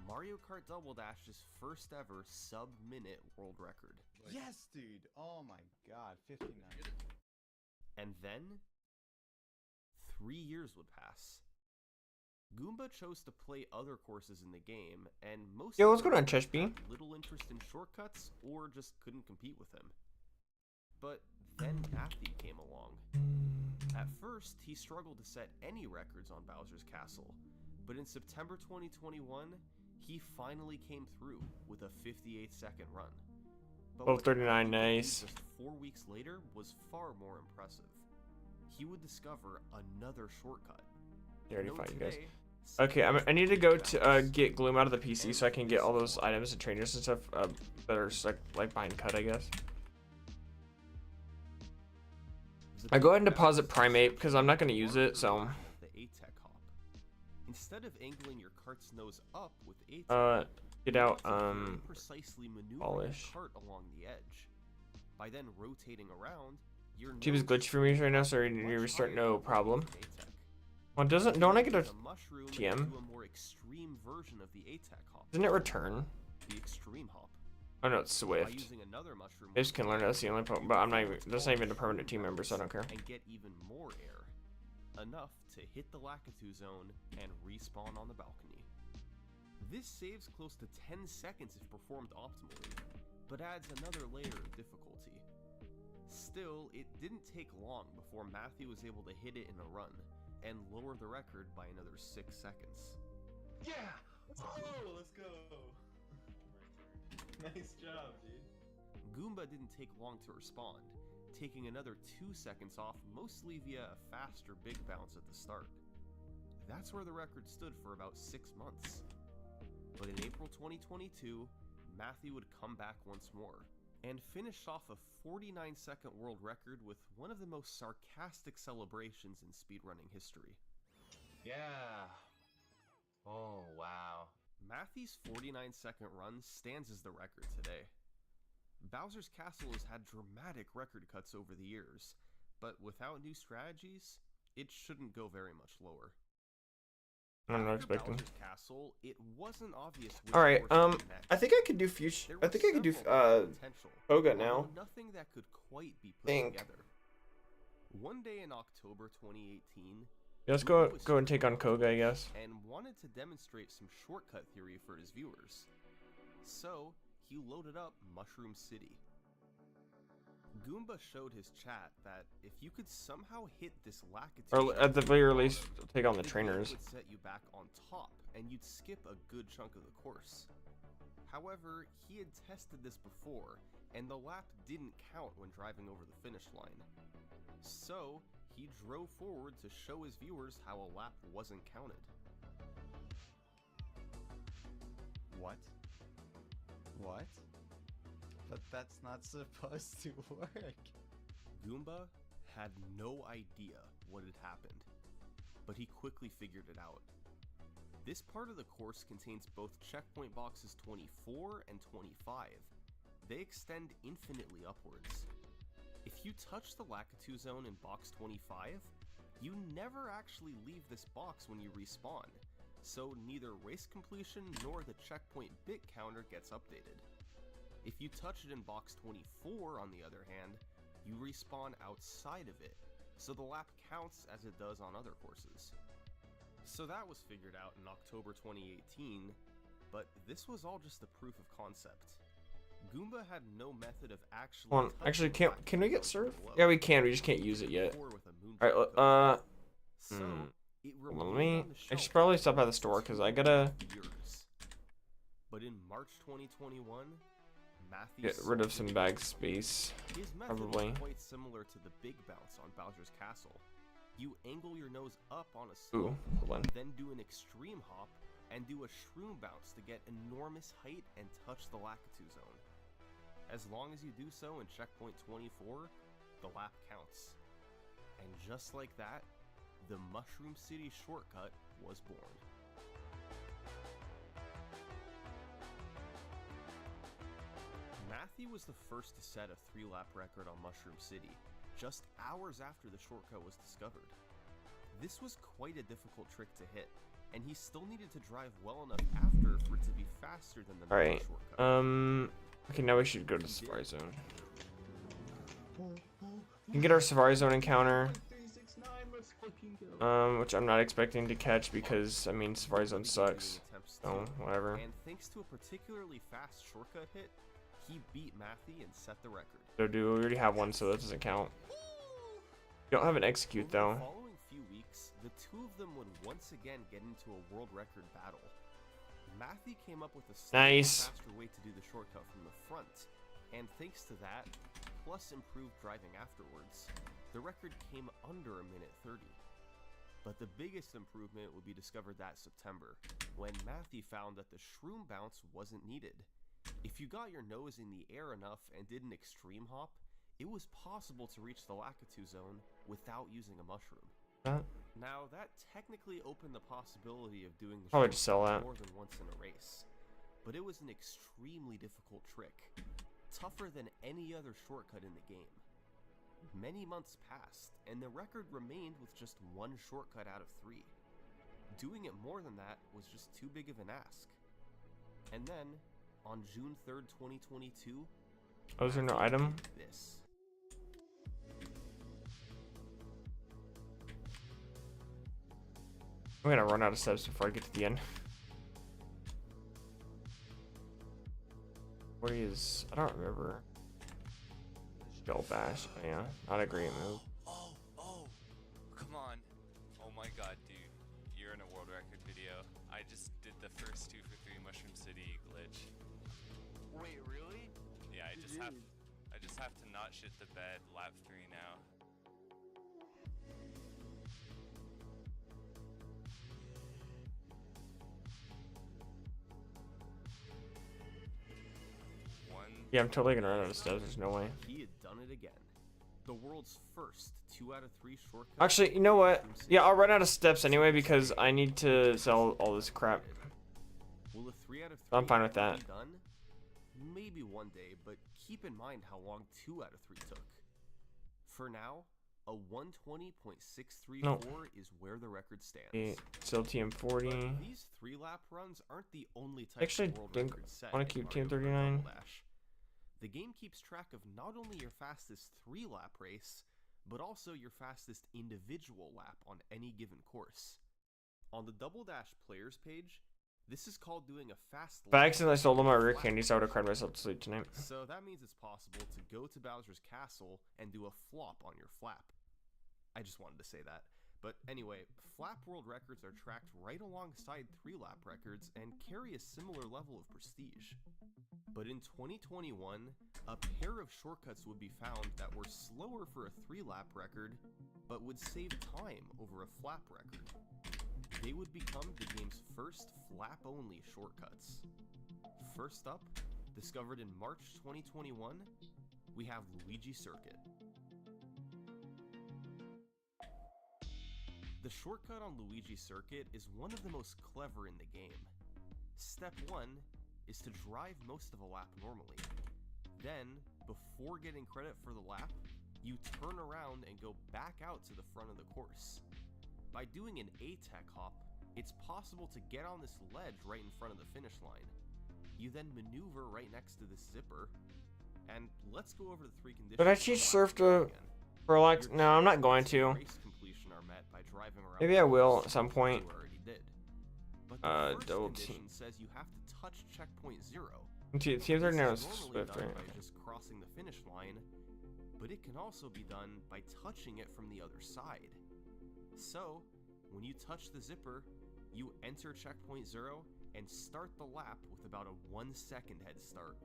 Mario Kart Double Dash's first ever sub-minute world record. Yes, dude. Oh my god, 59. And then, 3 years would pass. Goomba chose to play other courses in the game, and most Yo, of what's going on, them Cheshby? had little interest in shortcuts or just couldn't compete with him. But then Amphy came along. At first, he struggled to set any records on Bowser's Castle, but in September 2021, he finally came through with a 58-second run. But what 12:39, Amphy could do nice. just 4 weeks later was far more impressive. He would discover another shortcut. You already Note find you guys. today, Okay, I need to go to get Gloom out of the PC so I can get all those items and trainers and stuff that are like behind cut, I guess. I go ahead and deposit Primate because I'm not going to use it, so. The ATEC hop. Instead of angling your cart's nose up with ATEC, get out precisely maneuvering polish. your cart along the edge. By then rotating around, your Tube is glitchy for me right now, so you restart, no problem. Well, don't I get a TM? Doesn't it return? The extreme hop. Oh no, it's Swift. I just can learn it, that's the only problem, but I'm not even, that's not even a permanent team member, so I don't care. And get even more air. Enough to hit the Lakitu zone and respawn on the balcony. This saves close to 10 seconds if performed optimally, but adds another layer of difficulty. Still, it didn't take long before Matthew was able to hit it in a run, and lower the record by another 6 seconds. Yeah! Oh, let's go! Nice job, dude. Goomba didn't take long to respond, taking another 2 seconds off, mostly via a faster big bounce at the start. That's where the record stood for about 6 months. But in April 2022, Matthew would come back once more, and finish off a 49-second world record with one of the most sarcastic celebrations in speedrunning history. Yeah. Oh, wow. Matthew's 49-second run stands as the record today. Bowser's Castle has had dramatic record cuts over the years, but without new strategies, it shouldn't go very much lower. I'm not expecting. Bowser's Castle, it wasn't obvious which Alright, course to next. I think I could do future. There I think I could do was potential, Koga although now. nothing that could quite be put Think. together. One day in October 2018, Yeah, let's go and take on Koga, I guess. and wanted to demonstrate some shortcut theory for his viewers. So, he loaded up Mushroom City. Goomba showed his chat that if you could somehow hit this Lakitu, Or at the very least, take on the game trainers. would set you back on top, and you'd skip a good chunk of the course. However, he had tested this before, and the lap didn't count when driving over the finish line. So, he drove forward to show his viewers how a lap wasn't counted. What? What? But that's not supposed to work. Goomba had no idea what had happened, but he quickly figured it out. This part of the course contains both checkpoint boxes 24 and 25. They extend infinitely upwards. If you touch the Lakitu zone in box 25, you never actually leave this box when you respawn, so neither race completion nor the checkpoint bit counter gets updated. If you touch it in box 24, on the other hand, you respawn outside of it, so the lap counts as it does on other courses. So that was figured out in October 2018, but this was all just a proof of concept. Goomba had no method of actually. Hold on, actually, can we get surf? Yeah, we can. We just can't use it yet. Alright, Alright, I should probably stop by the store because I gotta But in March 2021, Matthew get rid of some bag space. His method Probably. was quite similar to the big bounce on Bowser's Castle. You angle your nose up on a slope, Ooh, hold on. then do an extreme hop, and do a shroom bounce to get enormous height and touch the Lakitu zone. As long as you do so in checkpoint 24, the lap counts. And just like that, the Mushroom City shortcut was born. Matthew was the first to set a 3-lap record on Mushroom City, just hours after the shortcut was discovered. This was quite a difficult trick to hit, and he still needed to drive well enough after for it to be faster than the normal Alright, shortcut. okay, now we should go to the Safari Zone. We can get our Safari Zone encounter, which I'm not expecting to catch because, I mean, Safari Zone sucks, so whatever. And thanks to a particularly fast shortcut hit, he beat Matthew and set the record. So we already have one, so that doesn't count. We don't have an execute though. Over the following few weeks, the two of them would once again get into a world record battle. Matthew came up with a slightly Nice. faster way to do the shortcut from the front, And thanks to that, plus improved driving afterwards, the record came under a minute 30. But the biggest improvement would be discovered that September, when Matthew found that the shroom bounce wasn't needed. If you got your nose in the air enough and did an extreme hop, it was possible to reach the Lakitu zone without using a mushroom. Now, that technically opened the possibility of doing the Probably just sell shortcut that. more than once in a race, but it was an extremely difficult trick, tougher than any other shortcut in the game. Many months passed, and the record remained with just one shortcut out of 3. Doing it more than that was just too big of an ask. And then, on June 3rd, 2022, Oh, is there no item? this. I'm gonna run out of steps before I get to the end. What is? I don't remember. Shell bash. Oh, yeah, not a great move. Oh, come on. Oh my god, dude. You're in a world record video. I just did the first 2 for 3 Mushroom City glitch. Wait, really? Yeah, I just have to not shit the bed lap 3 now. Yeah, I'm totally gonna run out of steps. There's no way. He had done it again. The world's first 2 out of 3 shortcut. Actually, you know what? Yeah, I'll run out of steps anyway because I need to sell all this crap. Will a 3 out of 3 I'm fine with ever that. be done? Maybe one day, but keep in mind how long 2 out of 3 took. For now, a 120.634 No. is where the record stands. Still TM40. But these 3-lap runs aren't the only type Actually, of world think- record set wanna in keep Mario Kart TM39. Double Dash. The game keeps track of not only your fastest 3-lap race, but also your fastest individual lap on any given course. On the Double Dash players page, this is called doing a fast If I lap accidentally sold all my rare flap. candies, I would have cried myself to sleep tonight. So that means it's possible to go to Bowser's castle and do a flop on your flap. I just wanted to say that. But anyway, flap world records are tracked right alongside 3-lap records and carry a similar level of prestige. But in 2021, a pair of shortcuts would be found that were slower for a 3-lap record, but would save time over a flap record. They would become the game's first flap-only shortcuts. First up, discovered in March 2021, we have Luigi Circuit. The shortcut on Luigi Circuit is one of the most clever in the game. Step 1 is to drive most of a lap normally. Then, before getting credit for the lap, you turn around and go back out to the front of the course. By doing an A-tech hop, it's possible to get on this ledge right in front of the finish line. You then maneuver right next to this zipper, and let's go over the 3 conditions. But I for teach lap Surf two to again. relax. Your No, I'm not going chances of to. race completion are met by driving around Maybe the I will course, at some point. you already did. But the first double condition team. says you have to touch checkpoint 0. TM39 This is is normally Swift, done right? by just crossing the finish line, but it can also be done by touching it from the other side. So, when you touch the zipper, you enter checkpoint 0 and start the lap with about a 1-second head start.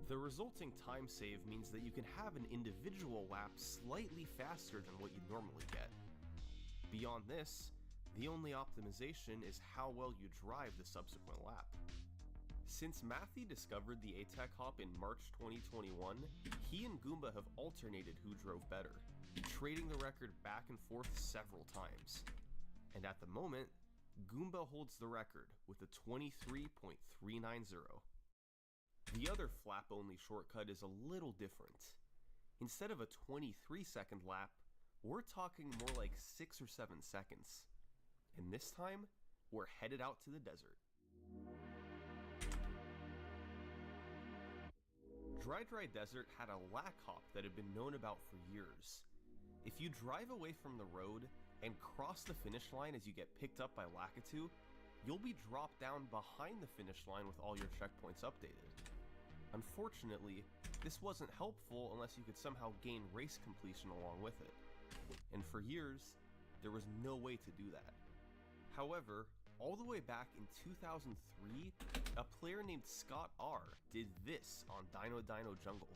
The resulting time save means that you can have an individual lap slightly faster than what you'd normally get. Beyond this, the only optimization is how well you drive the subsequent lap. Since Matthew discovered the A-Tech hop in March 2021, he and Goomba have alternated who drove better, trading the record back and forth several times. And at the moment, Goomba holds the record with a 23.390. The other flap-only shortcut is a little different. Instead of a 23-second lap, we're talking more like 6 or 7 seconds. And this time, we're headed out to the desert. Dry Dry Desert had a lack hop that had been known about for years. If you drive away from the road and cross the finish line as you get picked up by Lakitu, you'll be dropped down behind the finish line with all your checkpoints updated. Unfortunately, this wasn't helpful unless you could somehow gain race completion along with it. And for years, there was no way to do that. However, all the way back in 2003, a player named Scott R did this on Dino Dino Jungle.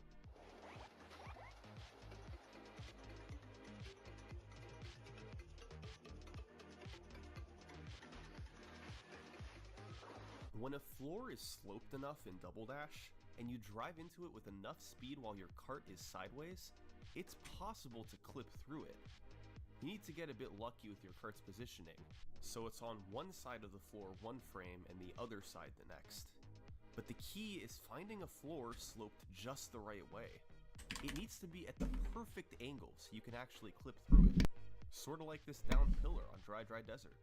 When a floor is sloped enough in Double Dash, and you drive into it with enough speed while your cart is sideways, it's possible to clip through it. You need to get a bit lucky with your cart's positioning, so it's on one side of the floor one frame and the other side the next. But the key is finding a floor sloped just the right way. It needs to be at the perfect angle so you can actually clip through it, sort of like this down pillar on Dry Dry Desert.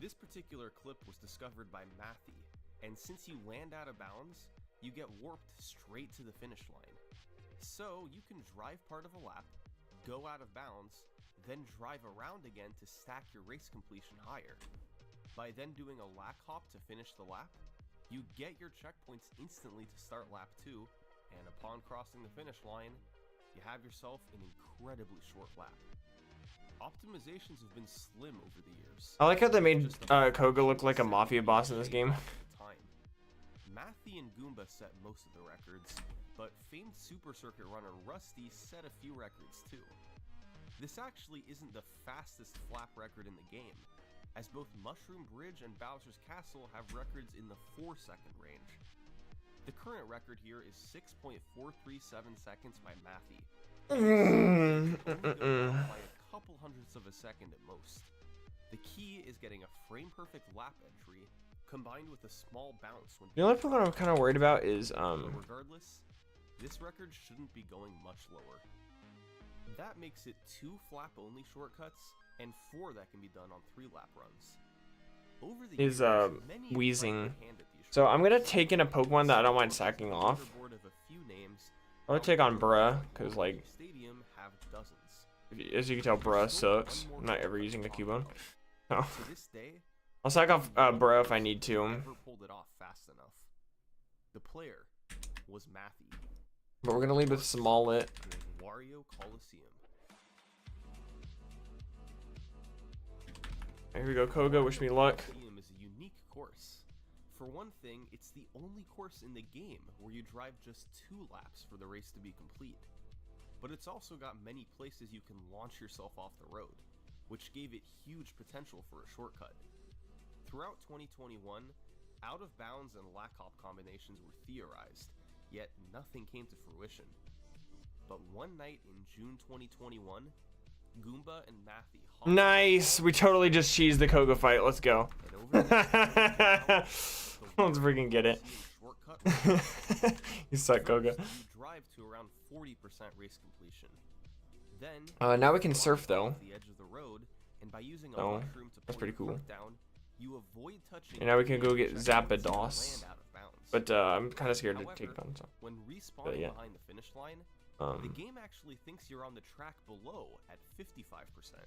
This particular clip was discovered by MYAAA, and since you land out of bounds, you get warped straight to the finish line. So you can drive part of a lap, go out of bounds, then drive around again to stack your race completion higher. By then doing a lack hop to finish the lap, you get your checkpoints instantly to start lap 2, and upon crossing the finish line, you have yourself an incredibly short lap. Optimizations have been slim over the years. I like how they made Koga look like a mafia boss in this game. MYAAA and Goomba set most of the records, but famed Super Circuit runner Rusty set a few records too. This actually isn't the fastest flap record in the game, as both Mushroom Bridge and Bowser's Castle have records in the 4-second range. The current record here is 6.437 seconds by MYAAA. By a couple hundredths of a second at most. The key is getting a frame-perfect lap entry combined with a small bounce when The only thing I'm kind of worried about is regardless, this record shouldn't be going much lower. That makes it 2 flap-only shortcuts and 4 that can be done on 3 lap runs. Over the is years, many wheezing. tried their hand at these So I'm gonna shortcuts. take in a Pokemon that I don't mind sacking off. Leaderboard of a few names, I'm gonna take on Bruh, cause like Stadium have dozens. as you can tell, Bruh sucks. I'm not ever using a Cubone. Oh. To this day, I'll sack off Bruh if I need to. never pulled it off fast enough. The player was MYAAA. But we're gonna lead with Smollett. Wario Coliseum. Here we go, Koga. Wish me luck. Coliseum is a unique course. For one thing, it's the only course in the game where you drive just 2 laps for the race to be complete. But it's also got many places you can launch yourself off the road, which gave it huge potential for a shortcut. Throughout 2021, out of bounds and lack hop combinations were theorized, yet nothing came to fruition. But one night in June 2021, Goomba and MYAAA hopped Nice. We totally just cheesed the Koga fight. Let's go. and over the Let's freaking get it. shortcut You suck, Koga. you drive to around 40% race completion. Then Now we can surf though. off the edge of the road, and by using a Oh, mushroom to that's pull pretty your cool. cart down, you avoid touching And now we can go get checkpoints and Zapdos. land out of bounds. But I'm kind of scared to However, take it on. So. when respawning yeah. behind the finish line, the Um, game actually thinks you're on the track below at 55%,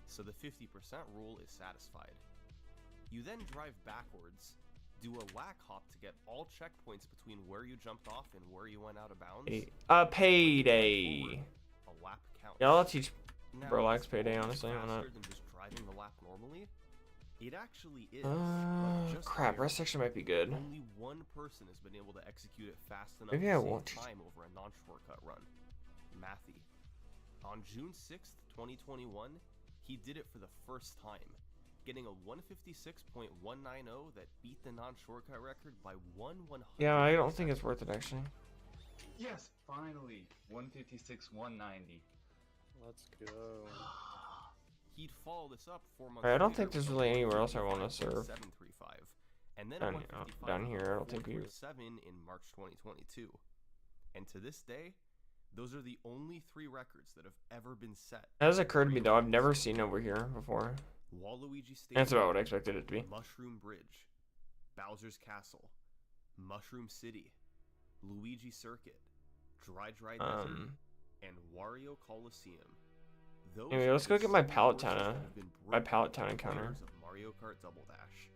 so the 50% rule is satisfied. You then drive backwards, do a lack hop to get all checkpoints between where you jumped off and where you went out of bounds. payday. A lap count. Yeah, I'll teach Now, Relax it's payday, almost honestly, why not? faster than just driving the lap normally. It actually is. but just Crap. barely. Rest section might be good. Only one person has been able to execute it fast enough Maybe to I save won't. time over a non-shortcut run. MYAAA. On June 6th, 2021, he did it for the first time, getting a 156.190 that beat the non-shortcut record by 1/100. Yeah, I don't think it's worth it actually. Yes, finally. 156, 190. Let's go. He'd follow this up 4 months Alright, I don't later think there's with a really anywhere else I wanna 155.735, serve. and then Down a here- 155 down here, I don't think we- 437 in March 2022. And to this day, those are the only 3 records that have ever been set. That has occurred to me though. I've never seen over here before. Waluigi Stadium, That's about what I expected it to be. Mushroom Bridge, Bowser's Castle, Mushroom City, Luigi Circuit, Dry Dry Desert, and Wario Coliseum. Those Anyway, are let's go the get my 7 Pallet courses Town, that have been my broken Pallet Town by encounter. players of Mario Kart Double Dash.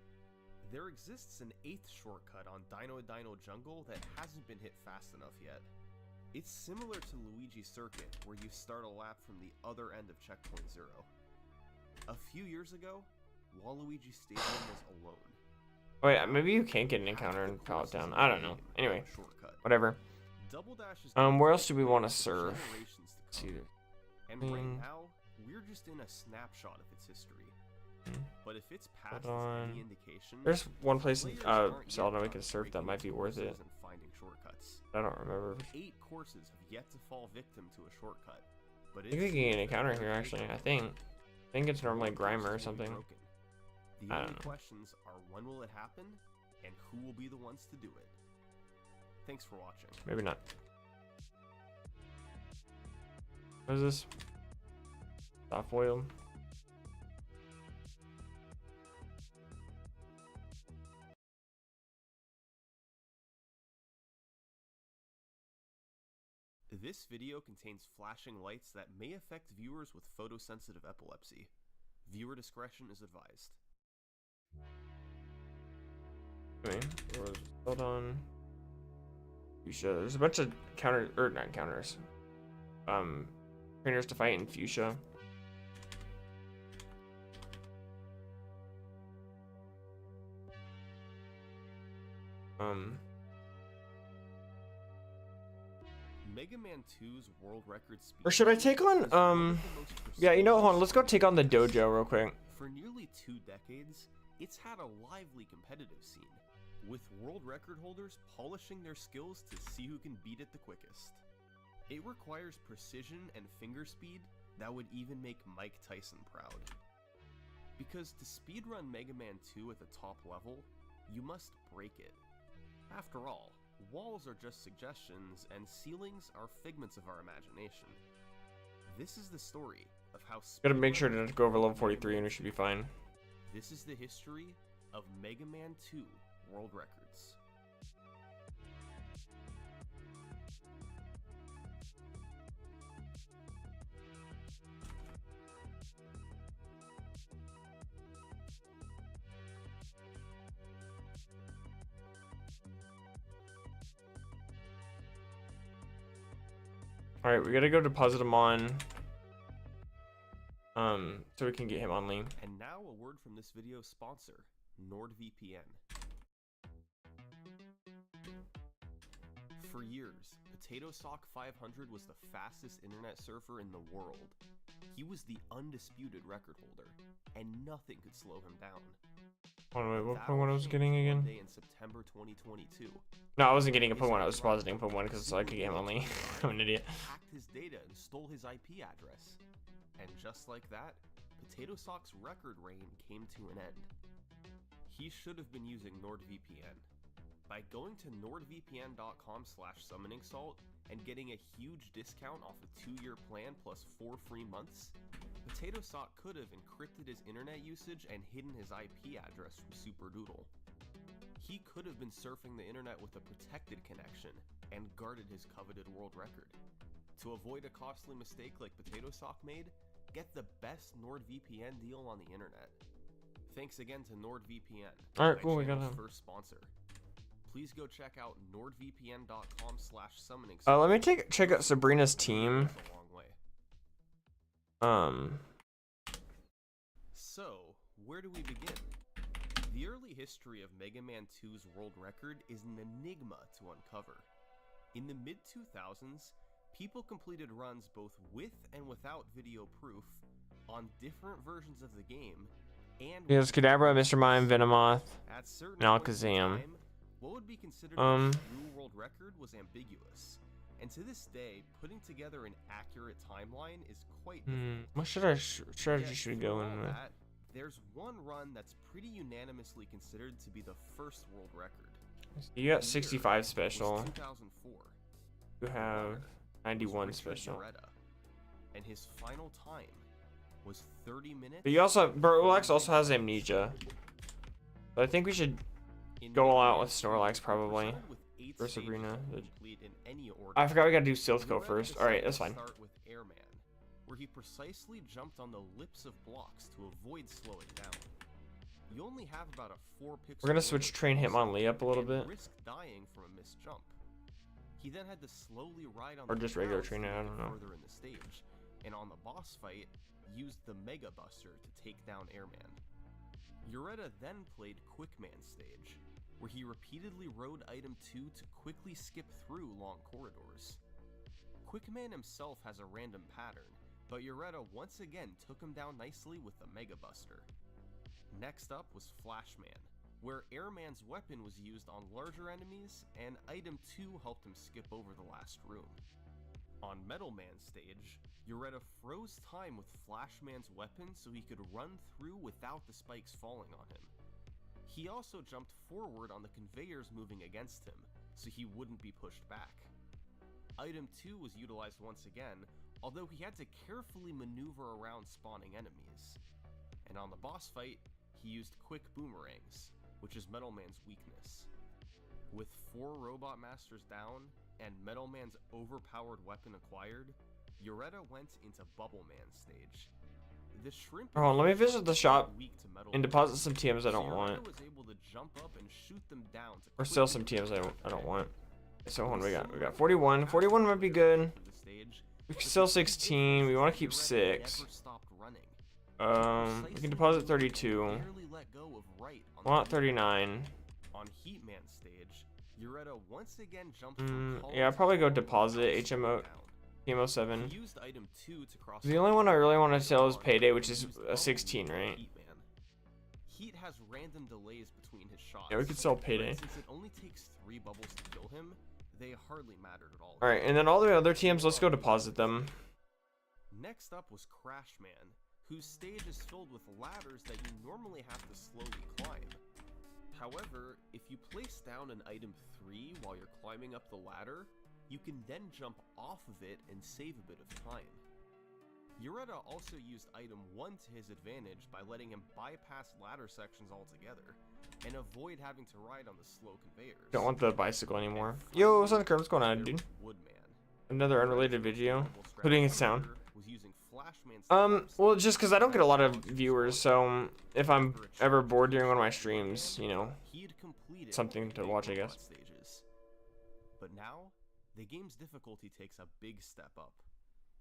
There exists an 8th shortcut on Dino Dino Jungle that hasn't been hit fast enough yet. It's similar to Luigi Circuit, where you start a lap from the other end of Checkpoint 0. A few years ago, Waluigi Stadium was alone. Wait, maybe you can't get an encounter and call it down. I don't know. Anyway, Shortcut. whatever. Double Dash is Where else do we want to serve? generations to Let's see. come. And right now, we're just in a snapshot of its history. But if it's past any indication, There's one place in players aren't Zelda yet we can serve that might be worth it. courses and finding shortcuts. I don't remember. 8 courses have yet to fall victim to a shortcut. But I think we can get an encounter here actually. I think it's normally Grimer or something. The I only don't know. questions are when will it happen and who will be the ones to do it. Thanks for watching. Maybe not. What is this? Soft foil. This video contains flashing lights that may affect viewers with photosensitive epilepsy. Viewer discretion is advised. Okay, hold on. Fuchsia. There's a bunch of not counters. Trainers to fight in Fuchsia. Mega Man 2's world record speed. Or should I take on yeah, you know, hold on, let's go take on the dojo real quick. For nearly 2 decades, it's had a lively competitive scene, with world record holders polishing their skills to see who can beat it the quickest. It requires precision and finger speed that would even make Mike Tyson proud. Because to speedrun Mega Man 2 at the top level, you must break it. After all, walls are just suggestions, and ceilings are figments of our imagination. This is the story of how Gotta make sure to go over level 43 and we should be fine. This is the history of Mega Man 2 world records. Alright, we gotta go deposit him on. So we can get him on lean. And now a word from this video's sponsor, NordVPN. For years, PotatoSock500 was the fastest internet surfer in the world. He was the undisputed record holder, and nothing could slow him down. Hold on, wait, what That Pokemon I was changed getting one again? day in September 2022. No, I wasn't getting a Pokemon, I was depositing Pokemon because I could get him on lean. I'm an idiot. Hacked his data and stole his IP address. And just like that, PotatoSock's record reign came to an end. He should have been using NordVPN. By going to nordvpn.com/summoningsalt and getting a huge discount off a 2-year plan plus 4 free months, PotatoSock could have encrypted his internet usage and hidden his IP address from SuperDoodle. He could have been surfing the internet with a protected connection and guarded his coveted world record. To avoid a costly mistake like PotatoSock made, get the best NordVPN deal on the internet. Thanks again to NordVPN, Alright, my cool, we got channel's him. first sponsor. Please go check out nordvpn.com/summoning. Let me check out Sabrina's team. A long way. So, where do we begin? The early history of Mega Man 2's world record is an enigma to uncover. In the mid-2000s, people completed runs both with and without video proof on different versions of the game, and Yes, Kadabra, Mr. Mime, Venomoth, at certain and points in Alakazam. time, what would be considered a true world record was ambiguous. And to this day, putting together an accurate timeline is quite difficult. What should our strategy Yet, should we through go all in with? that, there's one run that's pretty unanimously considered to be the first world record. You got The year 65 was special. 2004. You have Was 91 Richard special. Doretta, and his final time was 30 minutes. But you also have, Snorlax also has amnesia. But I think we should In go all Mega out Man with 2, Snorlax probably. presented with 8 For stages Sabrina. to complete in any order. I forgot we gotta do Silphco Doretta first. Alright, that's decided fine. to start with Airman, where he precisely jumped on the lips of blocks to avoid slowing down. You only have about a 4-pixel. We're gonna switch Train Hitmonlee up a little and bit. risk dying from a missed jump. He then had to slowly ride on Or the just regular ground to Trainer, I make don't it know. further in the stage, and on the boss fight, used the Mega Buster to take down Airman. Ureta then played Quickman stage, where he repeatedly rode item 2 to quickly skip through long corridors. Quickman himself has a random pattern, but Ureta once again took him down nicely with the Mega Buster. Next up was Flashman, where Airman's weapon was used on larger enemies, and item 2 helped him skip over the last room. On Metalman stage, Ureta froze time with Flashman's weapon so he could run through without the spikes falling on him. He also jumped forward on the conveyors moving against him, so he wouldn't be pushed back. Item 2 was utilized once again, although he had to carefully maneuver around spawning enemies. And on the boss fight, he used quick boomerangs, which is Metalman's weakness. With 4 Robot Masters down, and Metalman's overpowered weapon acquired, Ureta went into Bubbleman stage. The shrimp Hold on, let me visit the shop weak to Metal and Man, deposit some TMs I so don't Ureta want. was able to jump up and shoot them down to Or sell some TMs I don't want. So hold on, we got 41. 41 might be good. We can sell 16. We want to keep 6. We can deposit 32. I want 39. On Heatman stage, Ureta once again jumped from Yeah, I'll probably go deposit HMO Emo 7. He used item 2 to cross The only one I really want to sell is Payday, which is a 16, right? Heatman. Heat has random delays between his shots. Yeah, we could sell Payday. But since it only takes 3 bubbles to kill him, they hardly mattered at all. Alright, and then all the other TMs, let's go deposit them. Next up was Crashman, whose stage is filled with ladders that you normally have to slowly climb. However, if you place down an item 3 while you're climbing up the ladder, you can then jump off of it and save a bit of time. Ureta also used item 1 to his advantage by letting him bypass ladder sections altogether, and avoid having to ride on the slow conveyors. Don't want the bicycle anymore. Yo, SunKERN, what's going on, dude? Woodman. Another unrelated video, including its sound. Was using Flashman's Well, just because I don't get a lot of viewers, so if I'm ever bored during one of my streams, you know, something to watch, I guess. Stages. But now, the game's difficulty takes a big step up.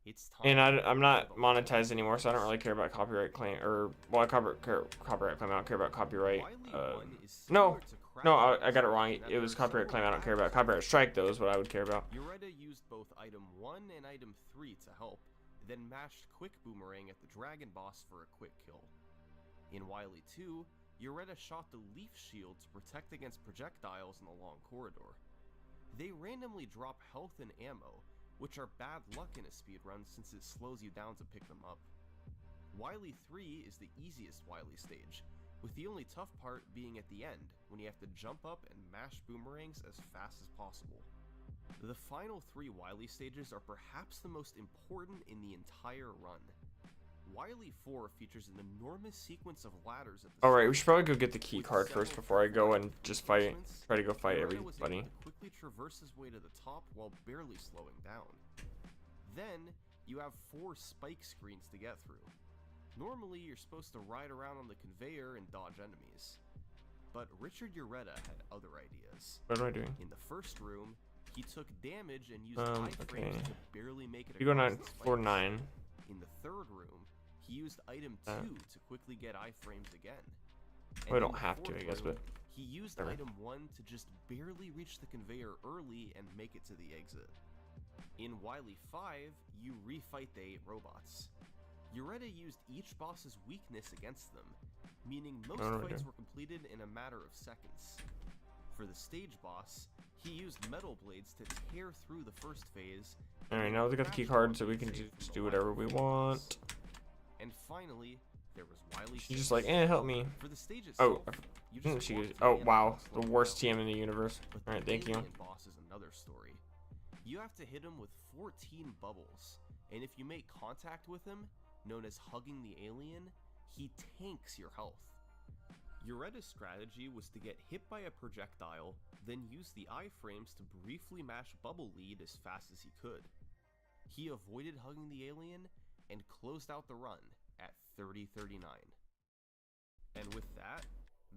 It's time And I'm not monetized anymore, so I don't really care about copyright claim, or, well, I copyright claim, I don't care about copyright. No, I got it wrong. It was copyright claim, I don't care about. Copyright strike, though, is what I would care about. Ureta used both item 1 and item 3 to help, then mashed quick boomerang at the dragon boss for a quick kill. In Wily 2, Ureta shot the leaf shield to protect against projectiles in the long corridor. They randomly drop health and ammo, which are bad luck in a speedrun since it slows you down to pick them up. Wily 3 is the easiest Wily stage, with the only tough part being at the end, when you have to jump up and mash boomerangs as fast as possible. The final 3 Wily stages are perhaps the most important in the entire run. Wily 4 features an enormous sequence of ladders at the Alright, we should probably go get the key card first before I go and just try to go fight everybody. Quickly traverse his way to the top while barely slowing down. Then, you have 4 spike screens to get through. Normally, you're supposed to ride around on the conveyor and dodge enemies. But Richard Ureta had other ideas. What am I doing? In the first room, he took damage and used iframes to barely make it You go across on the floor spikes. 9. In the third room, he used item 2 to quickly get iframes again. Well, I And don't in the have to, fourth I guess, room, but he used whatever. item 1 to just barely reach the conveyor early and make it to the exit. In Wily 5, you refight the 8 robots. Ureta used each boss's weakness against them, meaning most fights were completed in a matter of seconds. For the stage boss, he used metal blades to tear through the first phase. Alright, now we got the key card, so we can just do whatever we want. And finally, there was Wily. She's just like, help me. For the stage itself, you Didn't just she? walk to Oh, the wow, boss the level worst down. TM in the universe. But Alright, the thank you. alien boss is another story. You have to hit him with 14 bubbles, and if you make contact with him, known as hugging the alien, he tanks your health. Ureta's strategy was to get hit by a projectile, then use the iframes to briefly mash Bubble Lead as fast as he could. He avoided hugging the alien and closed out the run at 30:39. And with that,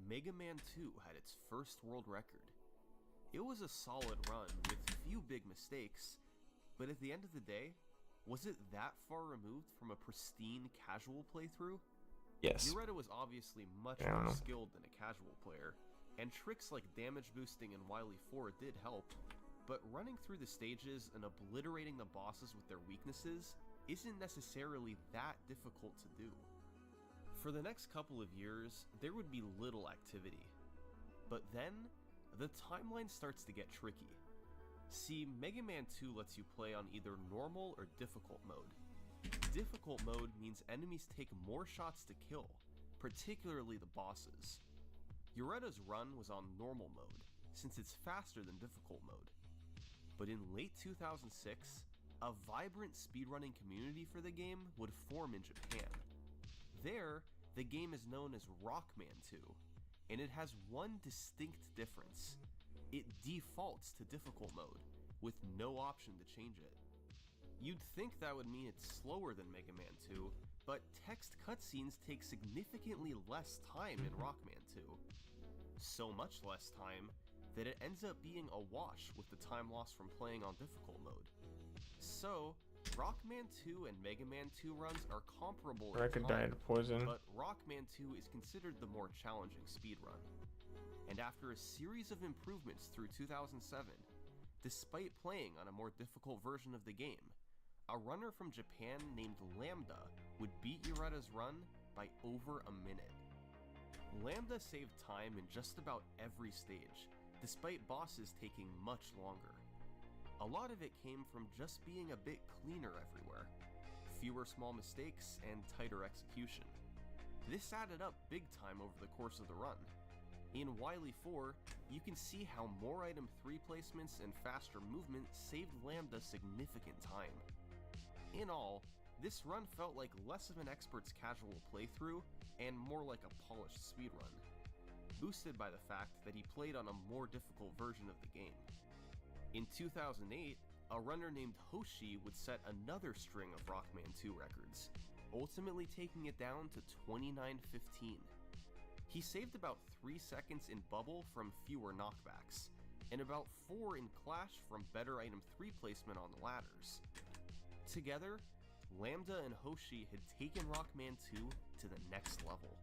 Mega Man 2 had its first world record. It was a solid run with few big mistakes, but at the end of the day, was it that far removed from a pristine casual playthrough? Yes. Uretta was obviously much I don't more know. skilled than a casual player, and tricks like damage boosting and Wily 4 did help, but running through the stages and obliterating the bosses with their weaknesses isn't necessarily that difficult to do. For the next couple of years, there would be little activity. But then, the timeline starts to get tricky. See, Mega Man 2 lets you play on either normal or difficult mode. Difficult mode means enemies take more shots to kill, particularly the bosses. Uretta's run was on normal mode, since it's faster than difficult mode. But in late 2006, a vibrant speedrunning community for the game would form in Japan. There, the game is known as Rockman 2, and it has one distinct difference. It defaults to difficult mode, with no option to change it. You'd think that would mean it's slower than Mega Man 2, but text cutscenes take significantly less time in Rockman 2. So much less time that it ends up being a wash with the time lost from playing on difficult mode. So, Rockman 2 and Mega Man 2 runs are comparable I in could time, die to poison. but Rockman 2 is considered the more challenging speedrun. And after a series of improvements through 2007, despite playing on a more difficult version of the game, a runner from Japan named Lambda would beat Uretta's run by over a minute. Lambda saved time in just about every stage, despite bosses taking much longer. A lot of it came from just being a bit cleaner everywhere, fewer small mistakes, and tighter execution. This added up big time over the course of the run. In Wily 4, you can see how more item 3 placements and faster movement saved Lambda significant time. In all, this run felt like less of an expert's casual playthrough and more like a polished speedrun, boosted by the fact that he played on a more difficult version of the game. In 2008, a runner named Hoshi would set another string of Rockman 2 records, ultimately taking it down to 29:15. He saved about 3 seconds in Bubble from fewer knockbacks, and about 4 in Clash from better item 3 placement on the ladders. Together, Lambda and Hoshi had taken Rockman 2 to the next level.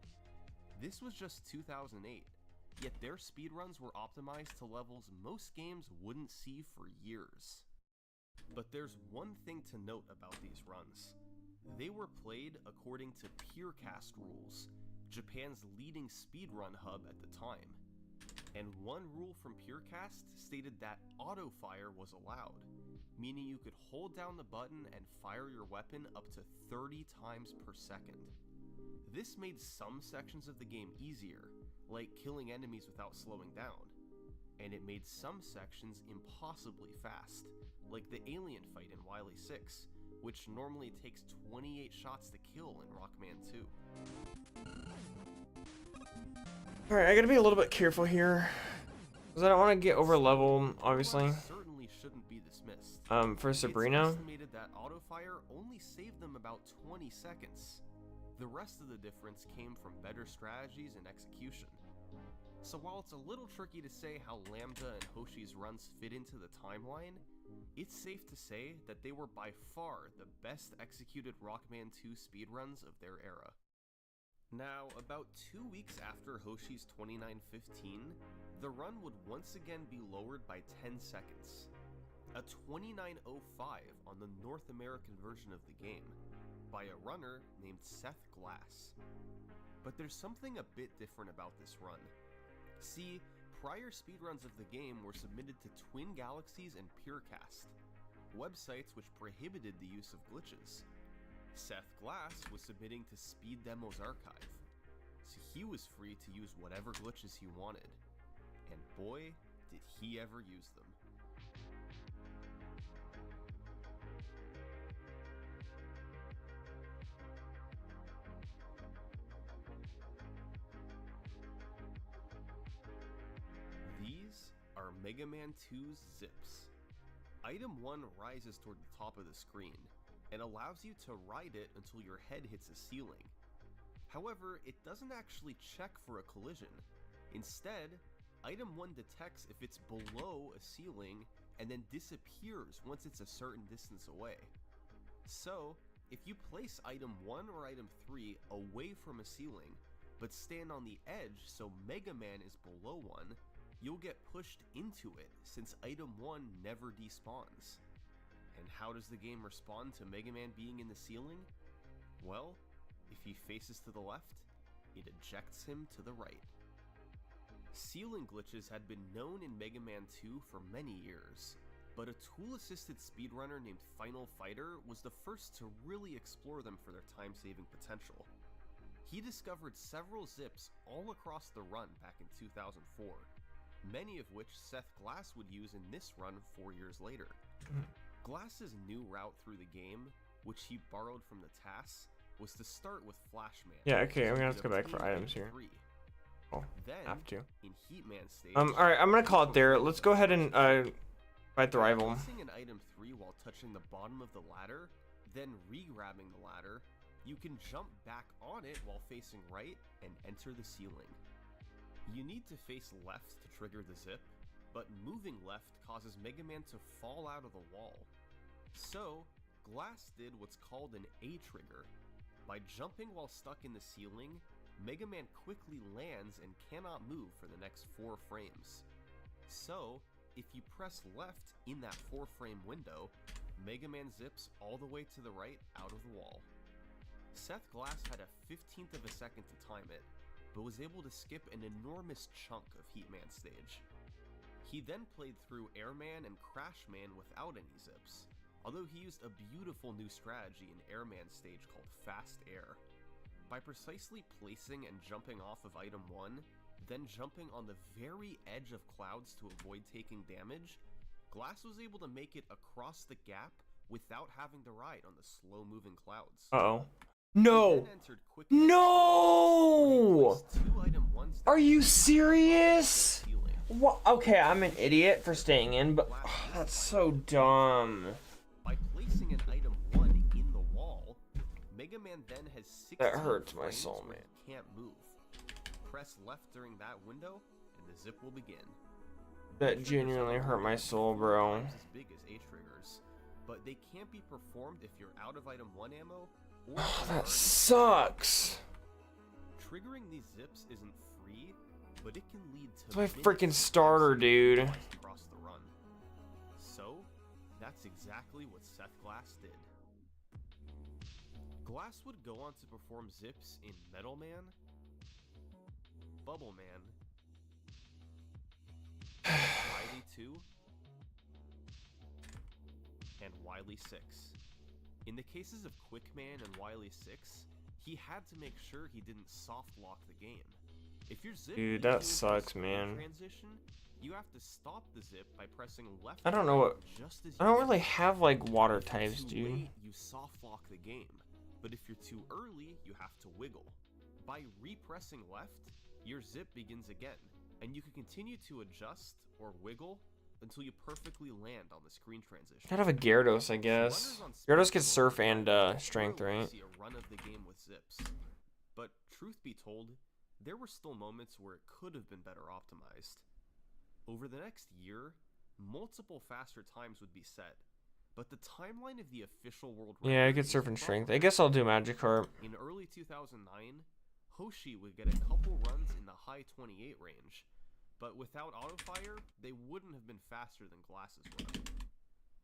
This was just 2008, yet their speedruns were optimized to levels most games wouldn't see for years. But there's one thing to note about these runs. They were played according to PeerCast rules, Japan's leading speedrun hub at the time. And one rule from PeerCast stated that auto-fire was allowed, meaning you could hold down the button and fire your weapon up to 30 times per second. This made some sections of the game easier, like killing enemies without slowing down, and it made some sections impossibly fast, like the alien fight in Wily 6, which normally takes 28 shots to kill in Rockman 2. Alright, I gotta be a little bit careful here, because I don't want to get over leveled, obviously. Certainly shouldn't be dismissed. For Sabrina, It's estimated that autofire only saved them about 20 seconds. The rest of the difference came from better strategies and execution. So while it's a little tricky to say how Lambda and Hoshi's runs fit into the timeline, it's safe to say that they were by far the best executed Rockman 2 speedruns of their era. Now, about 2 weeks after Hoshi's 29:15, the run would once again be lowered by 10 seconds. A 29:05 on the North American version of the game, by a runner named Seth Glass. But there's something a bit different about this run. See, prior speedruns of the game were submitted to Twin Galaxies and PeerCast, websites which prohibited the use of glitches. Seth Glass was submitting to Speed Demo's archive, so he was free to use whatever glitches he wanted. And boy, did he ever use them. These are Mega Man 2's zips. Item 1 rises toward the top of the screen, and allows you to ride it until your head hits a ceiling. However, it doesn't actually check for a collision. Instead, Item 1 detects if it's below a ceiling and then disappears once it's a certain distance away. So, if you place item 1 or item 3 away from a ceiling, but stand on the edge so Mega Man is below 1, you'll get pushed into it since item 1 never despawns. And how does the game respond to Mega Man being in the ceiling? Well, if he faces to the left, it ejects him to the right. Ceiling glitches had been known in Mega Man 2 for many years, but a tool-assisted speedrunner named Final Fighter was the first to really explore them for their time-saving potential. He discovered several zips all across the run back in 2004, many of which Seth Glass would use in this run 4 years later. Glass's new route through the game, which he borrowed from the TAS, was to start with Flashman. Yeah, okay, I'm gonna have to go back for items here. Oh, then, have to. in Heatman stage, alright, I'm gonna call it there. Let's go ahead and fight the rival. placing an item 3 while touching the bottom of the ladder, then re-grabbing the ladder, you can jump back on it while facing right and enter the ceiling. You need to face left to trigger the zip, but moving left causes Mega Man to fall out of the wall. So, Glass did what's called an A trigger. By jumping while stuck in the ceiling, Mega Man quickly lands and cannot move for the next 4 frames. So, if you press left in that 4-frame window, Mega Man zips all the way to the right out of the wall. Seth Glass had a 15th of a second to time it, but was able to skip an enormous chunk of Heatman stage. He then played through Airman and Crashman without any zips, although he used a beautiful new strategy in Airman stage called Fast Air. By precisely placing and jumping off of item 1, then jumping on the very edge of clouds to avoid taking damage, Glass was able to make it across the gap without having to ride on the slow-moving clouds. Uh-oh. He No! then entered quick No! placed 2 item 1s Are you down serious? the ceiling. What? Okay, I'm an idiot for staying in, but that's so dumb. By placing an item 1 in the wall, Mega Man then has 16 That hurts my frames soul, where man. he can't move. Press left during that window, and the zip will begin. That genuinely hurt my soul, bro. Times as big as A triggers, but they can't be performed if you're out of item 1 ammo or if you're That already- sucks. Triggering these zips isn't free, but it can lead to It's my minutes freaking of starter, time dude. across the run. So, that's exactly what Seth Glass did. Glass would go on to perform zips in Metal Man, Bubble Man, Wily 2, and Wily 6. In the cases of Quickman and Wily 6, he had to make sure he didn't soft lock the game. If your zip Dude, leads that you into a sucks, screen man. transition, you have to stop the zip by pressing left. I don't know what. Just as I you don't get really there. have like water If you're types, too dude. late, you soft lock the game, but if you're too early, you have to wiggle. By repressing left, your zip begins again, and you can continue to adjust or wiggle until you perfectly land on the screen transition. Gotta have a Gyarados, I guess. Gyarados gets Surf and Strength, right? See a run of the game with zips. But truth be told, there were still moments where it could have been better optimized. Over the next year, multiple faster times would be set, but the timeline of the official world Yeah, I record get was Surf and Strength. I problematic. guess I'll do Magikarp. In early 2009, Hoshi would get a couple runs in the high 28 range, but without autofire, they wouldn't have been faster than Glass's run.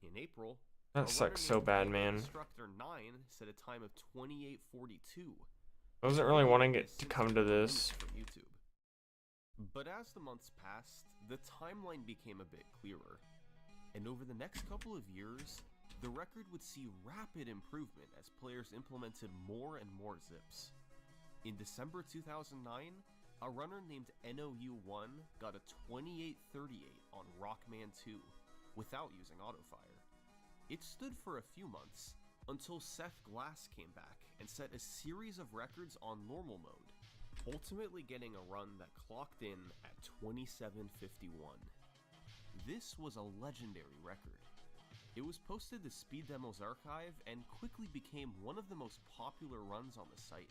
In April, a That runner sucks so named bad, Mega man. Instructor 9 set a time of 28:42. I wasn't really wanting Has it to since come to been eliminated this. from YouTube. But as the months passed, the timeline became a bit clearer, and over the next couple of years, the record would see rapid improvement as players implemented more and more zips. In December 2009, a runner named NOU1 got a 28:38 on Rockman 2 without using autofire. It stood for a few months until Seth Glass came back and set a series of records on normal mode, ultimately getting a run that clocked in at 27:51. This was a legendary record. It was posted to Speed Demo's archive and quickly became one of the most popular runs on the site.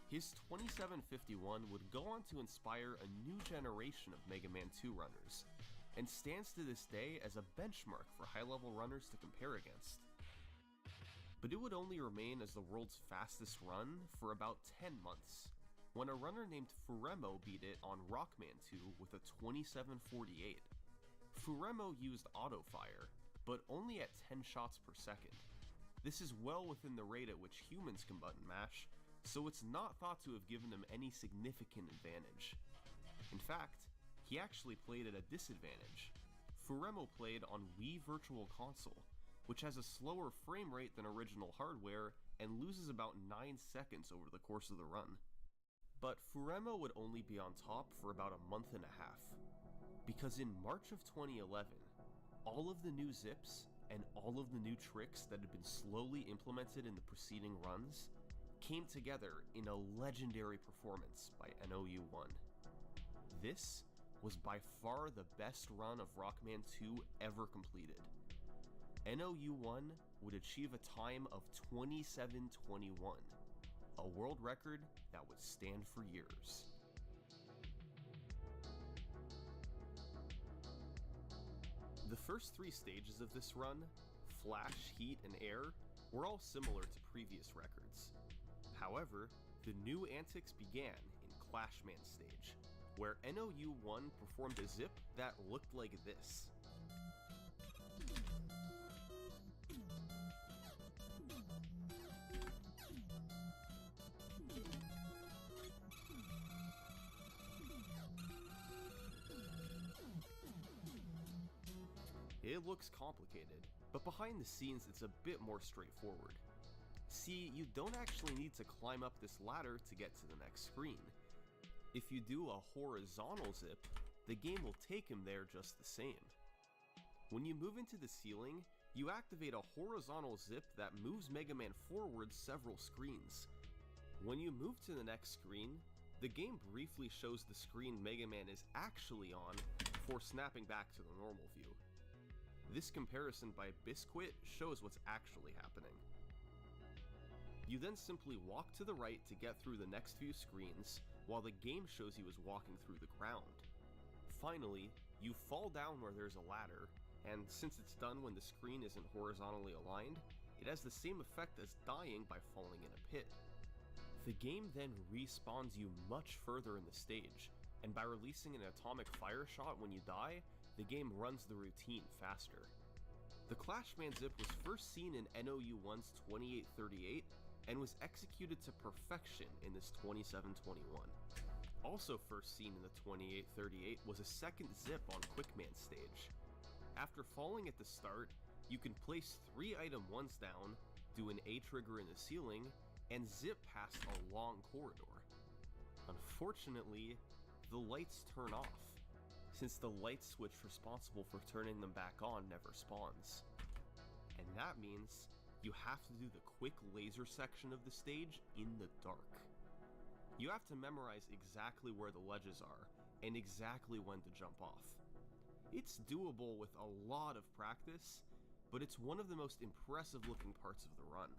His 27:51 would go on to inspire a new generation of Mega Man 2 runners, and stands to this day as a benchmark for high-level runners to compare against. but it would only remain as the world's fastest run for about 10 months, when a runner named Furemo beat it on Rockman 2 with a 27:48. Furemo used auto-fire, but only at 10 shots per second. This is well within the rate at which humans can button mash, so it's not thought to have given him any significant advantage. In fact, he actually played at a disadvantage. Furemo played on Wii Virtual Console, which has a slower frame rate than original hardware and loses about 9 seconds over the course of the run. But Furemo would only be on top for about a month and a half, because in March of 2011, all of the new zips and all of the new tricks that had been slowly implemented in the preceding runs came together in a legendary performance by NOU1. This was by far the best run of Rockman 2 ever completed. NOU1 would achieve a time of 27:21, a world record that would stand for years. The first 3 stages of this run, Flash, Heat, and Air, were all similar to previous records. However, the new antics began in Clashman stage, where NOU1 performed a zip that looked like this. It looks complicated, but behind the scenes it's a bit more straightforward. See, you don't actually need to climb up this ladder to get to the next screen. If you do a horizontal zip, the game will take him there just the same. When you move into the ceiling, you activate a horizontal zip that moves Mega Man forward several screens. When you move to the next screen, the game briefly shows the screen Mega Man is actually on before snapping back to the normal view. This comparison by Biscuit shows what's actually happening. You then simply walk to the right to get through the next few screens, while the game shows you as walking through the ground. Finally, you fall down where there's a ladder, and since it's done when the screen isn't horizontally aligned, it has the same effect as dying by falling in a pit. The game then respawns you much further in the stage, and by releasing an atomic fire shot when you die, the game runs the routine faster. The Clashman zip was first seen in NOU1's 2838 and was executed to perfection in this 2721. Also first seen in the 2838 was a second zip on Quickman stage. After falling at the start, you can place 3 item 1s down, do an A trigger in the ceiling, and zip past a long corridor. Unfortunately, the lights turn off, since the light switch responsible for turning them back on never spawns. And that means you have to do the quick laser section of the stage in the dark. You have to memorize exactly where the ledges are, and exactly when to jump off. It's doable with a lot of practice, but it's one of the most impressive looking parts of the run.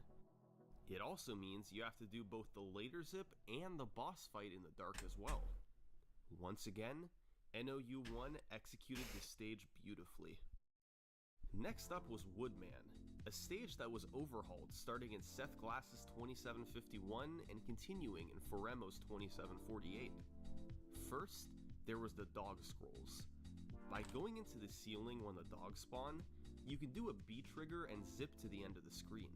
It also means you have to do both the later zip and the boss fight in the dark as well. Once again, NOU1 executed this stage beautifully. Next up was Woodman, a stage that was overhauled starting in Seth Glass's 2751 and continuing in Furemo's 2748. First, there was the dog scrolls. By going into the ceiling when the dogs spawn, you can do a B trigger and zip to the end of the screen.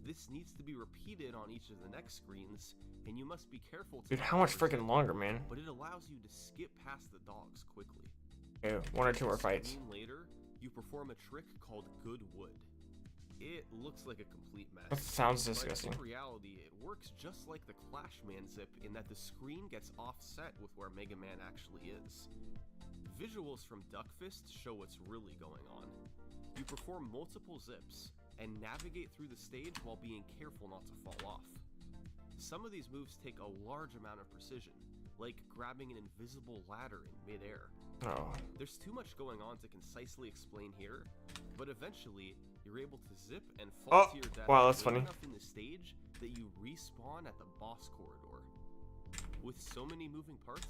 This needs to be repeated on each of the next screens, and you must be careful to— Dude, how much freaking longer, man? But it allows you to skip past the dogs quickly. Okay, 1 or 2 more fights. Later, you perform a trick called Good Wood. It looks like a complete mess. That sounds disgusting. But in reality, it works just like the Clashman zip in that the screen gets offset with where Mega Man actually is. Visuals from Duckfist show what's really going on. You perform multiple zips and navigate through the stage while being careful not to fall off. Some of these moves take a large amount of precision, like grabbing an invisible ladder in midair. Oh. There's too much going on to concisely explain here, but eventually you're able to zip and fall to your death wow, that's funny. enough in the stage that you respawn at the boss corridor. With so many moving parts,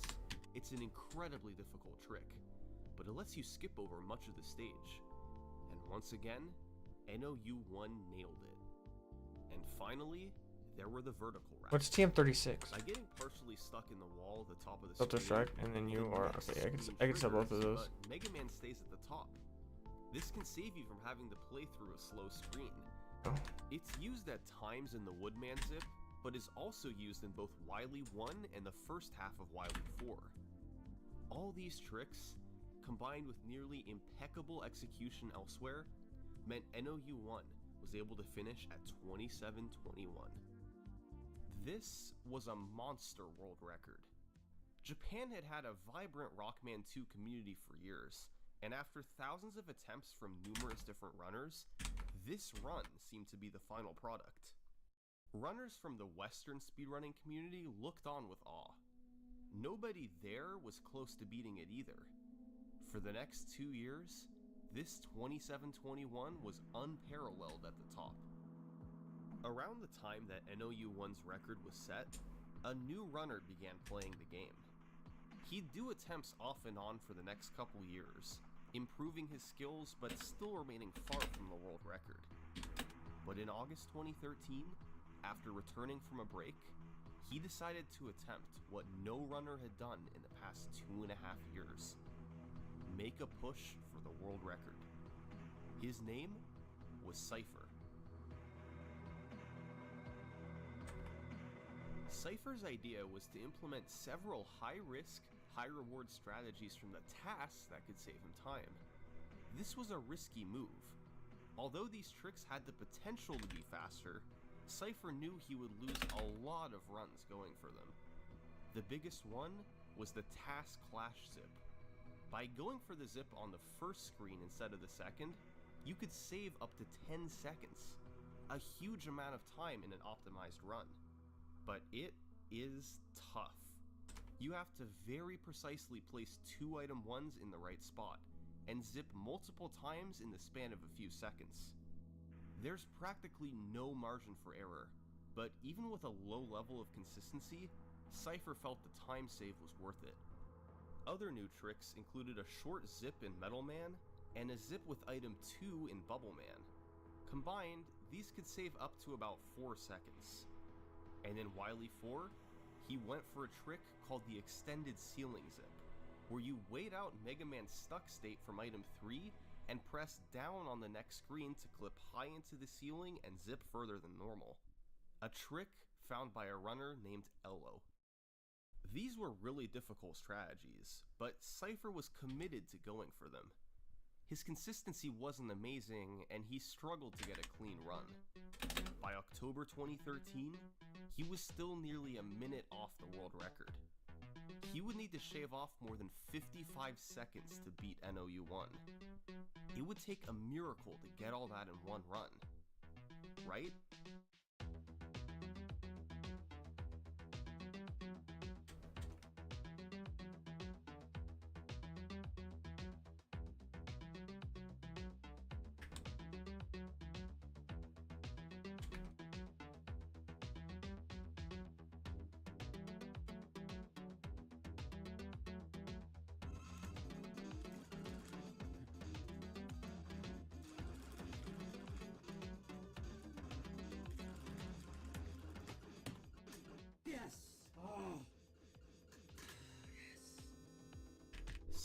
it's an incredibly difficult trick, but it lets you skip over much of the stage. And once again, NOU1 nailed it. finally, there were the vertical routes. What's TM36? By getting partially stuck in the wall at the top of the Filter screen, strike, and then you the are next okay. screen I can sell both of triggers, those. But Mega Man stays at the top. This can save you from having to play through a slow screen. Oh. It's used at times in the Woodman zip, but is also used in both Wily 1 and the first half of Wily 4. All these tricks, combined with nearly impeccable execution elsewhere, meant NOU1 was able to finish at 27-21. This was a monster world record. Japan had had a vibrant Rockman 2 community for years, and after thousands of attempts from numerous different runners, this run seemed to be the final product. Runners from the Western speedrunning community looked on with awe. Nobody there was close to beating it either. For the next 2 years, this 27-21 was unparalleled at the top. Around the time that NOU1's record was set, a new runner began playing the game. He'd do attempts off and on for the next couple years, improving his skills but still remaining far from the world record. But in August 2013, after returning from a break, he decided to attempt what no runner had done in the past 2.5 years. Make a push for the world record. His name was Cypher. Cypher's idea was to implement several high-risk, high-reward strategies from the tasks that could save him time. This was a risky move. Although these tricks had the potential to be faster, Cypher knew he would lose a lot of runs going for them. The biggest one was the Task Clash zip. By going for the zip on the first screen instead of the second, you could save up to 10 seconds, a huge amount of time in an optimized run. But it is tough. You have to very precisely place 2 item 1s in the right spot, and zip multiple times in the span of a few seconds. There's practically no margin for error, but even with a low level of consistency, Cypher felt the time save was worth it. Other new tricks included a short zip in Metal Man, and a zip with item 2 in Bubble Man. Combined, these could save up to about 4 seconds. And in Wily 4, he went for a trick called the Extended Ceiling Zip, where you wait out Mega Man's stuck state from item 3 and press down on the next screen to clip high into the ceiling and zip further than normal. A trick found by a runner named Ello. These were really difficult strategies, but Cypher was committed to going for them. His consistency wasn't amazing, and he struggled to get a clean run. By October 2013, he was still nearly a minute off the world record. He would need to shave off more than 55 seconds to beat NOU1. It would take a miracle to get all that in one run, right?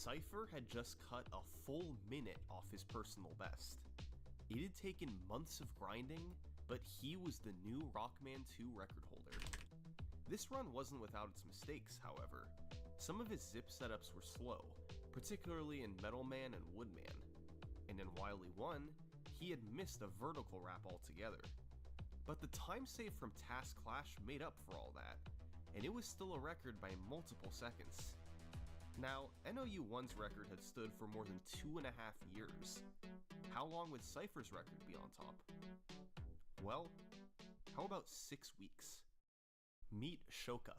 Cypher had just cut a full minute off his personal best. It had taken months of grinding, but he was the new Rockman 2 record holder. This run wasn't without its mistakes, however. Some of his zip setups were slow, particularly in Metal Man and Woodman. And in Wily 1, he had missed a vertical wrap altogether. But the time save from Task Clash made up for all that, and it was still a record by multiple seconds. Now, NOU1's record had stood for more than 2.5 years. How long would Cypher's record be on top? Well, how about 6 weeks? Meet Shoka.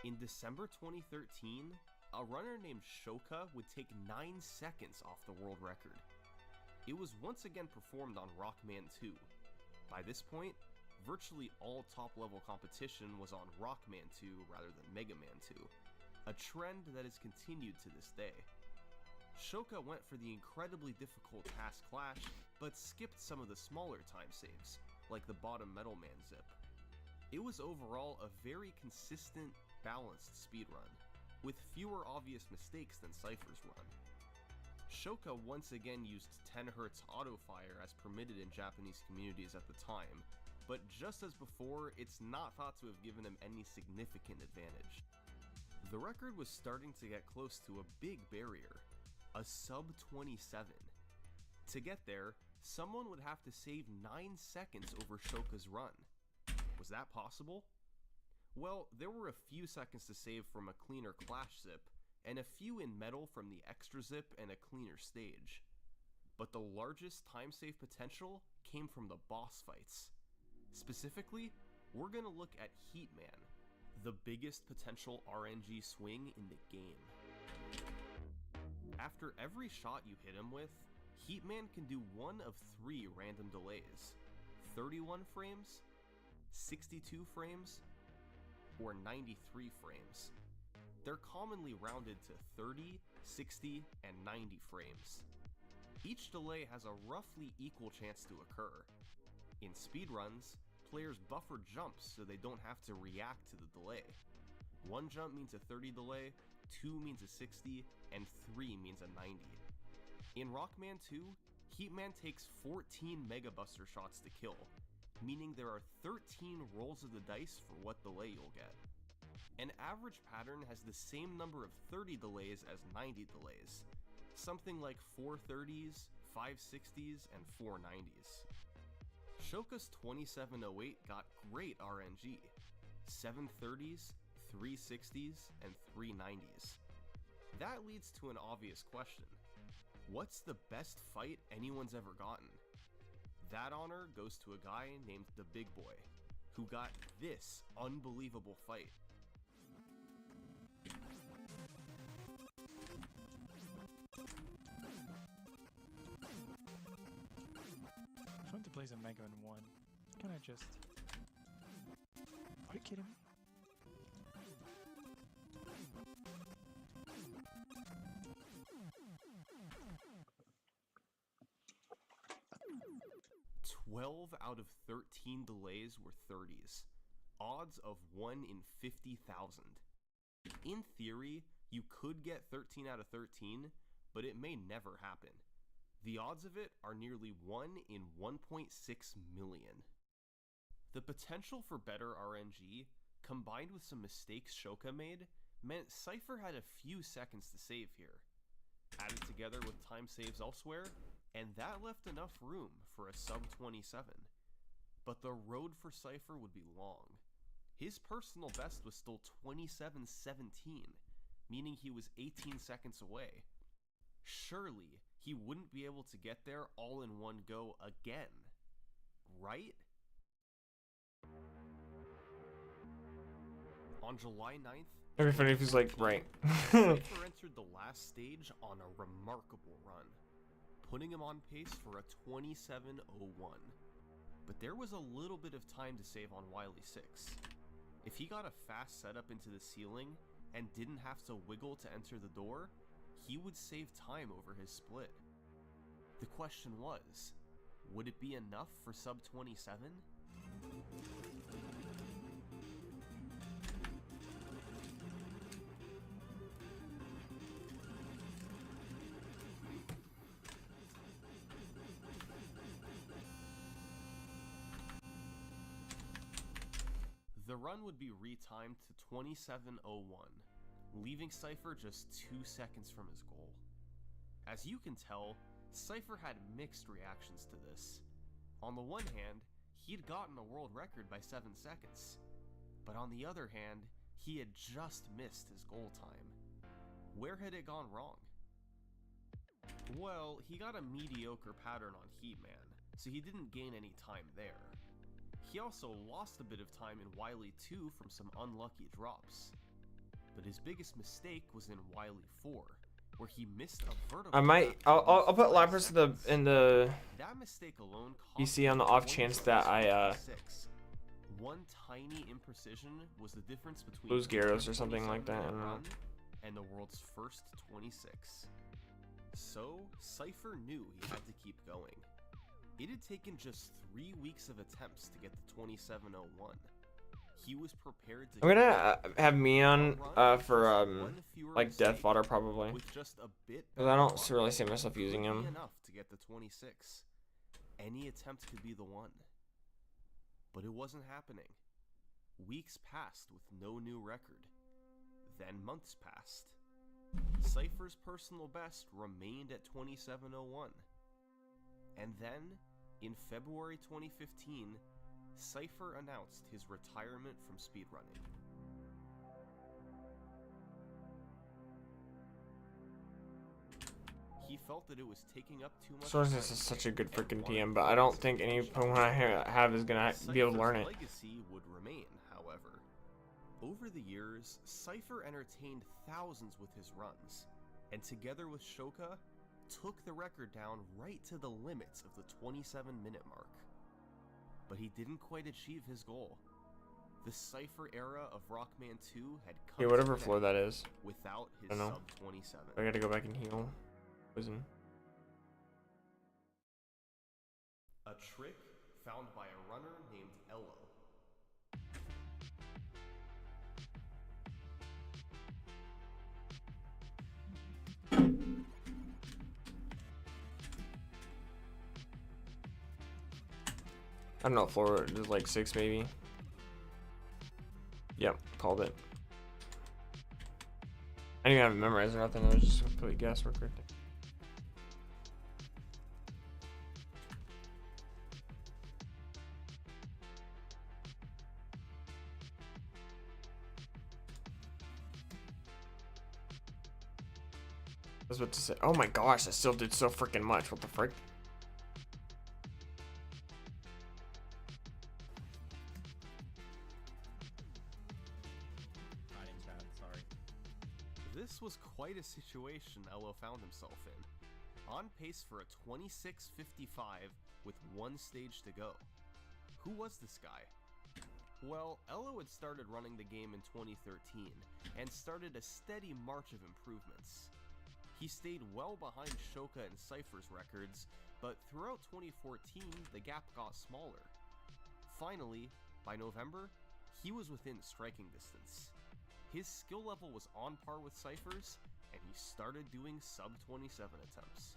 In December 2013, a runner named Shoka would take 9 seconds off the world record. It was once again performed on Rockman 2. By this point, virtually all top-level competition was on Rockman 2 rather than Mega Man 2, a trend that has continued to this day. Shoka went for the incredibly difficult Task Clash, but skipped some of the smaller time saves, like the bottom Metal Man zip. It was overall a very consistent, balanced speedrun, with fewer obvious mistakes than Cypher's run. Shoka once again used 10 Hz auto-fire as permitted in Japanese communities at the time, but just as before, it's not thought to have given him any significant advantage. The record was starting to get close to a big barrier, a sub 27. To get there, someone would have to save 9 seconds over Shoka's run. Was that possible? Well, there were a few seconds to save from a cleaner Clash zip, and a few in Metal from the extra zip and a cleaner stage. But the largest time save potential came from the boss fights. Specifically, we're gonna look at Heatman, the biggest potential RNG swing in the game. After every shot you hit him with, Heatman can do one of 3 random delays: 31 frames, 62 frames, or 93 frames. They're commonly rounded to 30, 60, and 90 frames. Each delay has a roughly equal chance to occur. In speedruns, players buffer jumps so they don't have to react to the delay. 1 jump means a 30 delay, 2 means a 60, and 3 means a 90. In Rockman 2, Heatman takes 14 Mega Buster shots to kill, meaning there are 13 rolls of the dice for what delay you'll get. An average pattern has the same number of 30 delays as 90 delays, something like 4 30s, 5 60s, and 4 90s. Shoka's 2708 got great RNG, 7 30s, 3 60s, and 3 90s. That leads to an obvious question. What's the best fight anyone's ever gotten? That honor goes to a guy named the Big Boy, who got this unbelievable fight. I want to play some Mega in 1. Can I just... Are you kidding me? "12 out of 13 delays were 30s, odds of 1 in 50,000. In theory, you could get 13 out of 13, but it may never happen. The odds of it are nearly 1 in 1.6 million. The potential for better RNG, combined with some mistakes Shoka made, meant Cypher had a few seconds to save here. Added together with time saves elsewhere, and that left enough room for a sub 27. But the road for Cypher would be long. His personal best was still 27:17, meaning he was 18 seconds away. Surely, he wouldn't be able to get there all in one go again, right? On July 9th, It'd be funny if he's like, right. Cypher entered the last stage on a remarkable run, putting him on pace for a 27:01. But there was a little bit of time to save on Wily 6. If he got a fast setup into the ceiling and didn't have to wiggle to enter the door, he would save time over his split. The question was, would it be enough for sub 27? The run would be retimed to 27:01, leaving Cypher just 2 seconds from his goal. As you can tell, Cypher had mixed reactions to this. On the one hand, he'd gotten a world record by 7 seconds, but on the other hand, he had just missed his goal time. Where had it gone wrong? Well, he got a mediocre pattern on Heatman, so he didn't gain any time there. He also lost a bit of time in Wily 2 from some unlucky drops. But his biggest mistake was in Wily 4, where he missed a vertical. I'll put Lapras in the that mistake alone PC on the off chance that I one tiny imprecision was the difference between lose Gyarados or something like that. I don't know. And the world's first 26. So, Cypher knew he had to keep going. It had taken just 3 weeks of attempts to get to 2701. He was prepared to I'm gonna have me on for like death fodder probably, with just a bit because I don't really see myself using could be him. enough to get to 26. Any attempt could be the one. But it wasn't happening. Weeks passed with no new record. Then months passed. Cypher's personal best remained at 2701. And then, in February 2015, Cypher announced his retirement from speedrunning. He felt that it was taking up too much Source time this is such a good and freaking wanted TM, but I don't focus think and any attention. Pokemon I have is gonna be able to learn it. Cypher's legacy would remain, however. Over the years, Cypher entertained thousands with his runs, and together with Shoka, took the record down right to the limits of the 27-minute mark. But he didn't quite achieve his goal. The Cypher era of Rockman 2 had come Yeah, whatever to an floor end that is. without his I don't know. sub 27. I gotta go back and heal. Poison. A trick found by a runner named Elo. I don't know, floor is like 6 maybe. Yep, called it. I didn't even have it memorized or nothing, it was just complete guesswork right there. I was about to say, oh my gosh, I still did so freaking much. What the frick? This was quite a situation Elo found himself in. On pace for a 26:55 with one stage to go. Who was this guy? Well, Elo had started running the game in 2013 and started a steady march of improvements. He stayed well behind Shoka and Cypher's records, but throughout 2014, the gap got smaller. Finally, by November, he was within striking distance. His skill level was on par with Cypher's, and he started doing sub 27 attempts.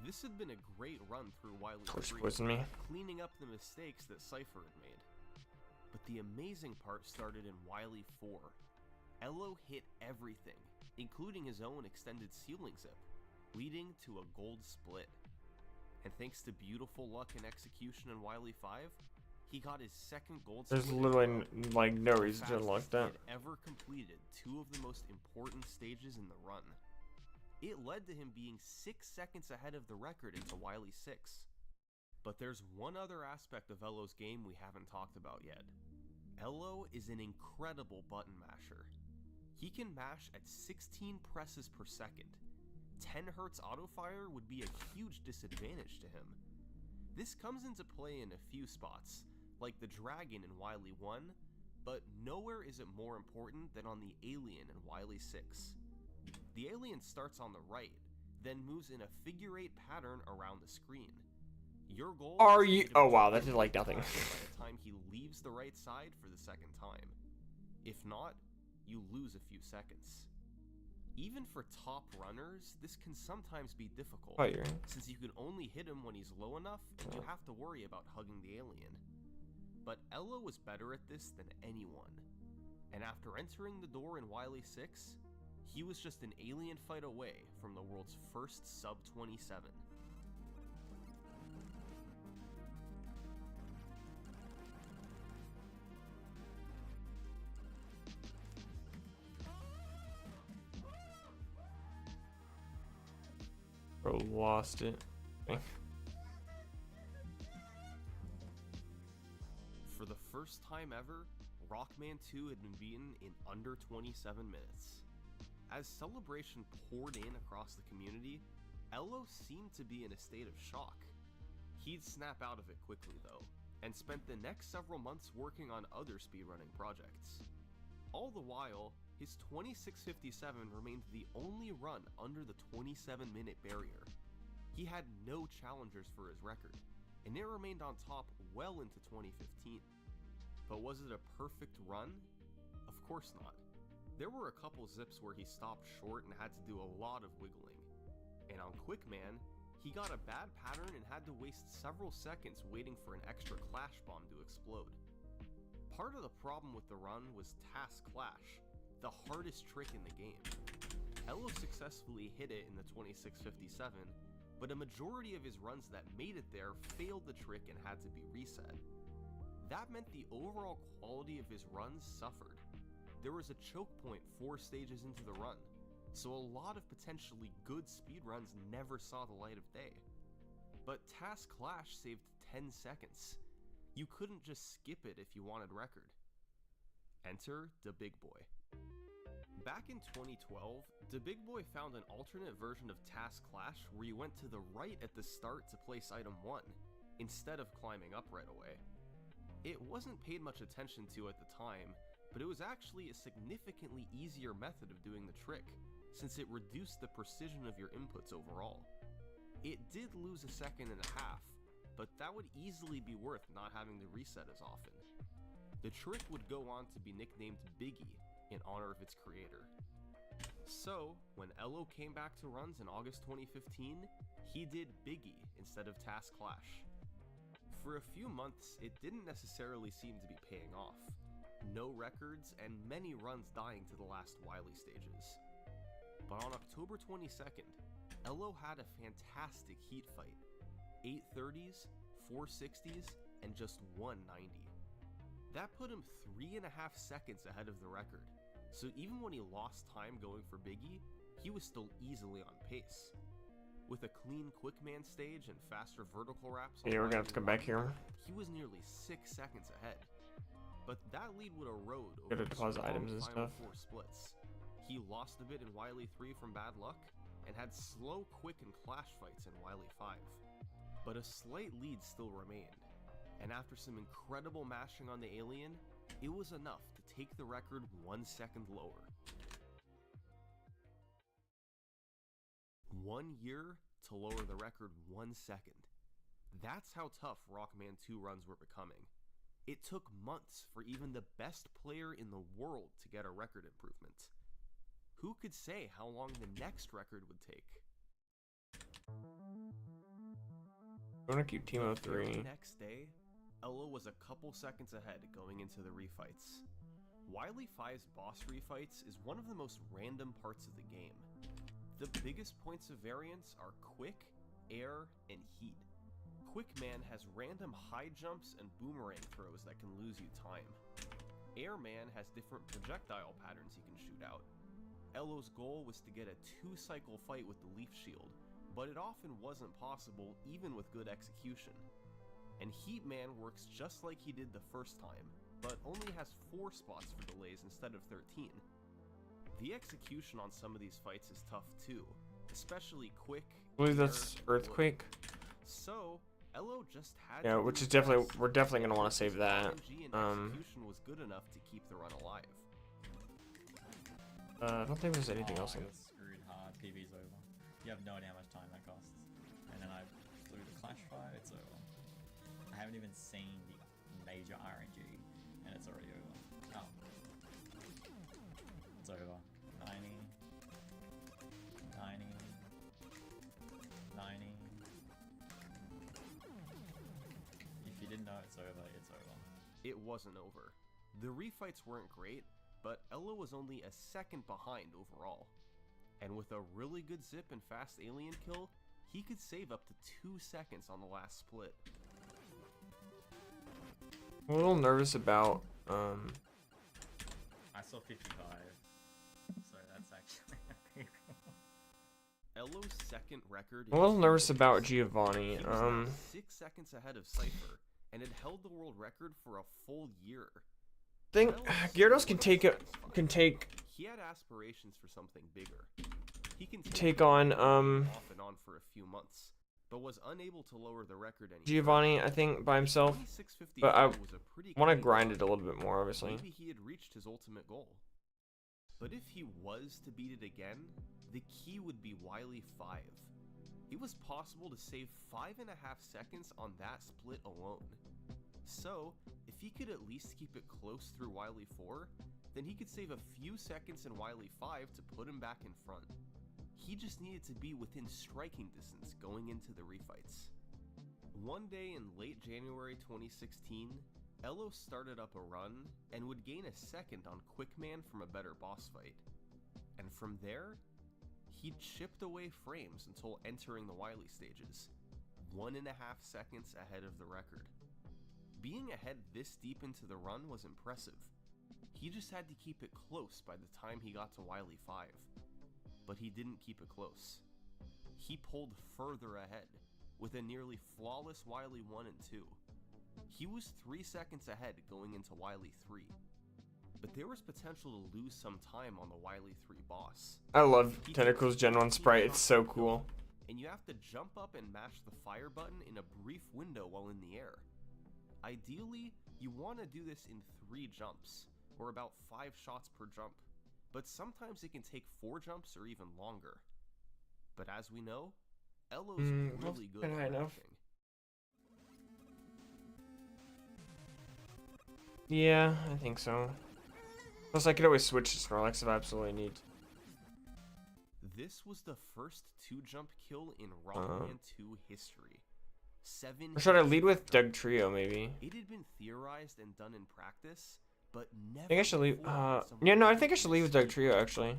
This had been a great run through Wily Torch 3, poisoned me. cleaning up the mistakes that Cypher had made. But the amazing part started in Wily 4. Elo hit everything, including his own extended ceiling zip, leading to a gold split. And thanks to beautiful luck and execution in Wily 5, he got his second gold split. There's literally like no reason to unlock Fastest he that. had ever completed 2 of the most important stages in the run. It led to him being 6 seconds ahead of the record into Wily 6. But there's one other aspect of Elo's game we haven't talked about yet. Elo is an incredible button masher. He can mash at 16 presses per second. 10 Hz autofire would be a huge disadvantage to him. This comes into play in a few spots, like the dragon in Wily 1, but nowhere is it more important than on the alien in Wily 6. The alien starts on the right, then moves in a figure-8 pattern around the screen. Your goal Are is to you- hit him oh, wow, 2 that did, like, nothing. By the time he leaves the right side for the second time. If not, you lose a few seconds. Even for top runners, this can sometimes be difficult, Oh, you're since you can only hit him when he's low enough, and you have to worry about hugging the alien. But Elo was better at this than anyone, and after entering the door in Wily 6, he was just an alien fight away from the world's first sub 27. Bro, lost it. For the first time ever, Rockman 2 had been beaten in under 27 minutes. As celebration poured in across the community, Elo seemed to be in a state of shock. He'd snap out of it quickly though, and spent the next several months working on other speedrunning projects. All the while, his 26:57 remained the only run under the 27-minute barrier. He had no challengers for his record, and it remained on top well into 2015. But was it a perfect run? Of course not. There were a couple zips where he stopped short and had to do a lot of wiggling. And on Quickman, he got a bad pattern and had to waste several seconds waiting for an extra Clash Bomb to explode. Part of the problem with the run was Task Clash, the hardest trick in the game. Elo successfully hit it in the 26:57, but a majority of his runs that made it there failed the trick and had to be reset. That meant the overall quality of his runs suffered. There was a choke point 4 stages into the run, so a lot of potentially good speedruns never saw the light of day. But Task Clash saved 10 seconds. You couldn't just skip it if you wanted record. Enter the Big Boy. Back in 2012, the Big Boy found an alternate version of Task Clash where you went to the right at the start to place item 1, instead of climbing up right away. It wasn't paid much attention to at the time, but it was actually a significantly easier method of doing the trick, since it reduced the precision of your inputs overall. It did lose a second and a half, but that would easily be worth not having to reset as often. The trick would go on to be nicknamed Biggie, in honor of its creator. So, when Elo came back to runs in August 2015, he did Biggie instead of Task Clash. For a few months, it didn't necessarily seem to be paying off. No records, and many runs dying to the last Wily stages. But on October 22nd, Elo had a fantastic heat fight. 830s, 460s, and just 190. That put him 3.5 seconds ahead of the record, so even when he lost time going for Biggie, he was still easily on pace. With a clean Quickman stage and faster vertical wraps, Yeah, we're gonna have to come back here. He was nearly 6 seconds ahead. But that lead would erode over Gotta the deposit strong items and final stuff. 4 splits. He lost a bit in Wily 3 from bad luck, and had slow, quick, and clash fights in Wily 5. But a slight lead still remained, and after some incredible mashing on the alien, it was enough to take the record 1 second lower. 1 year to lower the record 1 second. That's how tough Rockman 2 runs were becoming. It took months for even the best player in the world to get a record improvement. Who could say how long the next record would take? I want to keep Teemo The very 3. next day, Elo was a couple seconds ahead going into the refights. Wily 5's boss refights is one of the most random parts of the game. The biggest points of variance are quick, air, and heat. Quickman has random high jumps and boomerang throws that can lose you time. Airman has different projectile patterns he can shoot out. Elo's goal was to get a 2-cycle fight with the Leaf Shield, but it often wasn't possible even with good execution. And Heatman works just like he did the first time, but only has 4 spots for delays instead of 13. The execution on some of these fights is tough too, especially quick. I believe that's Earthquake. So, Elo just had Yeah, to which do is his definitely, best. we're definitely gonna want to save that. RNG and execution was good enough to keep the run alive. I don't think there's anything else I in got screwed hard. PB's over. You have no idea how much time that costs. And then I flew the Clash fight, it's over. I haven't even seen the major RNG, and it's already over. Oh. It's over. 90. 90. 90. If you didn't know it's over, it's over. It wasn't over. The refights weren't great, but Elo was only a second behind overall. And with a really good zip and fast alien kill, he could save up to 2 seconds on the last split. I'm a little nervous about, I saw 55, so that's actually Elo's second record. I'm a little nervous about Giovanni. He was now 6 seconds ahead of Cypher, and had held the world record for a full year. think Well, Gyarados can take it, can take He had aspirations for something bigger. He continued take to on off and on for a few months, but was unable to lower the record any Giovanni, I think, by himself. 26:54 But I was a pretty want to clean grind run. it a little bit more, obviously. Maybe he had reached his ultimate goal. But if he was to beat it again, the key would be Wily 5. It was possible to save 5.5 seconds on that split alone. So, if he could at least keep it close through Wily 4, then he could save a few seconds in Wily 5 to put him back in front. He just needed to be within striking distance going into the refights. One day in late January 2016, Elo started up a run and would gain a second on Quickman from a better boss fight. And from there, he chipped away frames until entering the Wily stages, 1.5 seconds ahead of the record. Being ahead this deep into the run was impressive. He just had to keep it close by the time he got to Wily 5. But he didn't keep it close. He pulled further ahead, with a nearly flawless Wily 1 and 2. He was 3 seconds ahead going into Wily 3. But there was potential to lose some time on the Wily 3 boss. I love Tentacles Gen 1 sprite, it's so cool. And you have to jump up and mash the fire button in a brief window while in the air. Ideally, you want to do this in 3 jumps, or about 5 shots per jump, but sometimes it can take 4 jumps or even longer. But as we know, Elo's really good at crashing. Yeah, I think so. Plus, I could always switch to Snorlax if I absolutely need. This was the first 2-jump kill in Rockman 2 history. 7 Or should I lead with Dugtrio, maybe? It had been theorized and done in practice, but never. I think I should leave. Yeah, no, I think I should leave with Dugtrio actually.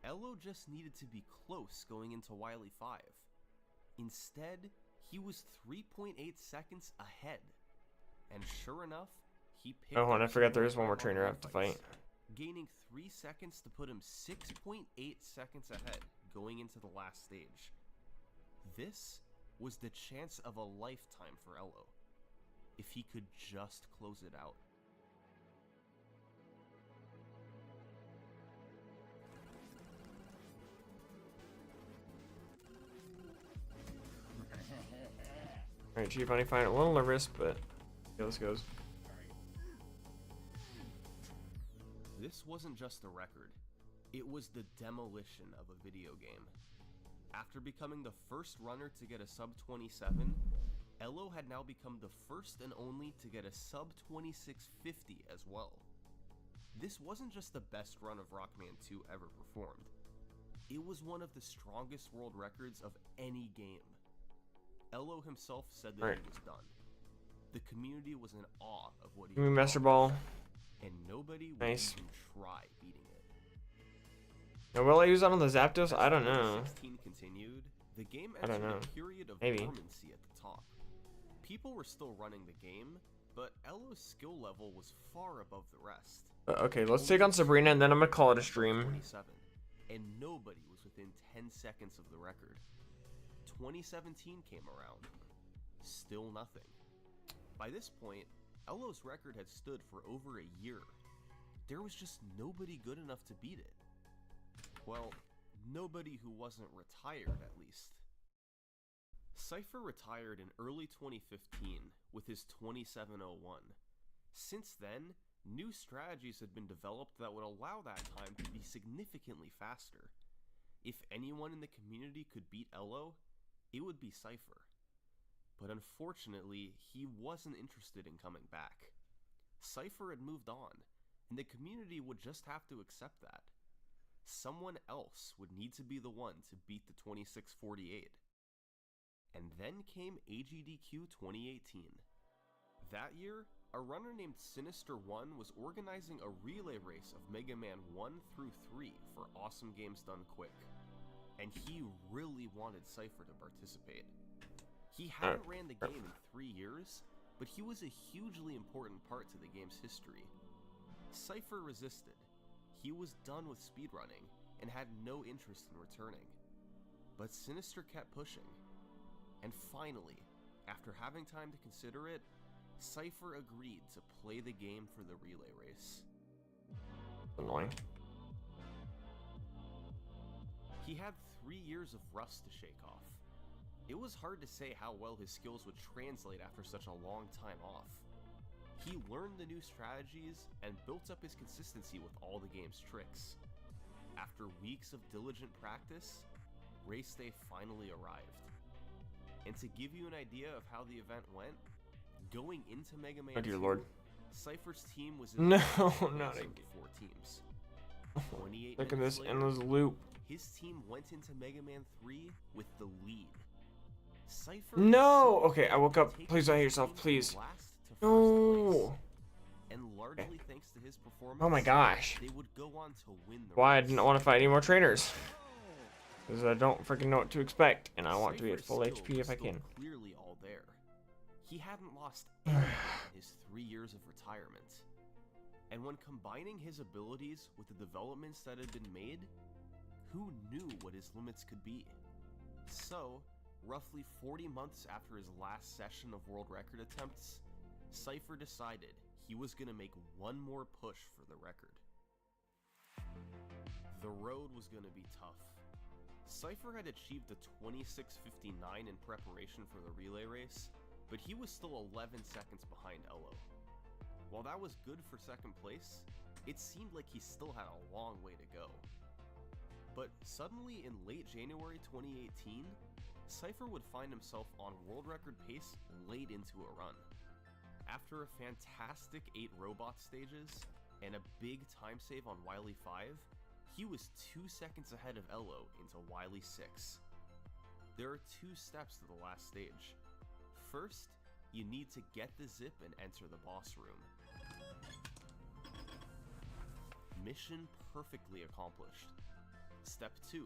Elo just needed to be close going into Wily 5. Instead, he was 3.8 seconds ahead. And sure enough, he picked Oh, hold on, I up forgot there some is one more trainer I have to fights, fight. gaining 3 seconds to put him 6.8 seconds ahead going into the last stage. This was the chance of a lifetime for Elo, if he could just close it out. Alright, Chief, I find it a little nervous, but yeah, this goes. This wasn't just a record, it was the demolition of a video game. After becoming the first runner to get a sub 27, Elo had now become the first and only to get a sub 2650 as well. This wasn't just the best run of Rockman 2 ever performed, it was one of the strongest world records of any game. Elo himself said that he was done. The community was in awe of what he Give me Master Ball. and nobody would Nice. even try beating it. Now, will I use that on the Zapdos? I don't know. 16 continued, the game I don't entered know. a period of Maybe. dormancy at the top. People were still running the game, but Elo's skill level was far above the rest. Okay, let's take on Sabrina and then I'm gonna call it a stream. 27, and nobody was within 10 seconds of the record. 2017 came around. Still nothing. By this point, Elo's record had stood for over a year. There was just nobody good enough to beat it. Well, nobody who wasn't retired, at least. Cypher retired in early 2015 with his 2701. Since then, new strategies had been developed that would allow that time to be significantly faster. If anyone in the community could beat Elo, it would be Cypher. But unfortunately, he wasn't interested in coming back. Cypher had moved on, and the community would just have to accept that. Someone else would need to be the one to beat the 2648. And then came AGDQ 2018. That year, a runner named Sinister1 was organizing a relay race of Mega Man 1 through 3 for Awesome Games Done Quick. And he really wanted Cypher to participate. He hadn't ran the game in 3 years, but he was a hugely important part to the game's history. Cypher resisted. He was done with speedrunning and had no interest in returning. But Sinister kept pushing. And finally, after having time to consider it, Cypher agreed to play the game for the relay race. Annoying. He had 3 years of rust to shake off. It was hard to say how well his skills would translate after such a long time off. He learned the new strategies and built up his consistency with all the game's tricks. After weeks of diligent practice, race day finally arrived. And to give you an idea of how the event went, going into Mega Man Oh dear 2, lord. Cypher's team was in No, the not of again. 4 teams. 28 Look at minutes this later, endless loop. his team went into Mega Man 3 with the lead. Cypher No! was Okay, I woke up. taking Please don't hit his yourself, team from please. last to first place. No! And largely thanks to his performance, Oh my gosh. they would go on to win the Why I race. didn't want to fight any more trainers. Because I don't freaking know what to expect. And I want to be at Cypher's full skill HP was if I still can. Clearly all there. He hadn't lost anything in his 3 years of retirement. And when combining his abilities with the developments that had been made, who knew what his limits could be? So, roughly 40 months after his last session of world record attempts, Cypher decided he was going to make one more push for the record. The road was going to be tough. Cypher had achieved a 26:59 in preparation for the relay race, but he was still 11 seconds behind Elo. While that was good for second place, it seemed like he still had a long way to go. But suddenly in late January 2018, Cypher would find himself on world record pace late into a run. After a fantastic 8 robot stages and a big time save on Wily 5, he was 2 seconds ahead of Elo into Wily 6. There are 2 steps to the last stage. First, you need to get the zip and enter the boss room. Mission perfectly accomplished. Step 2,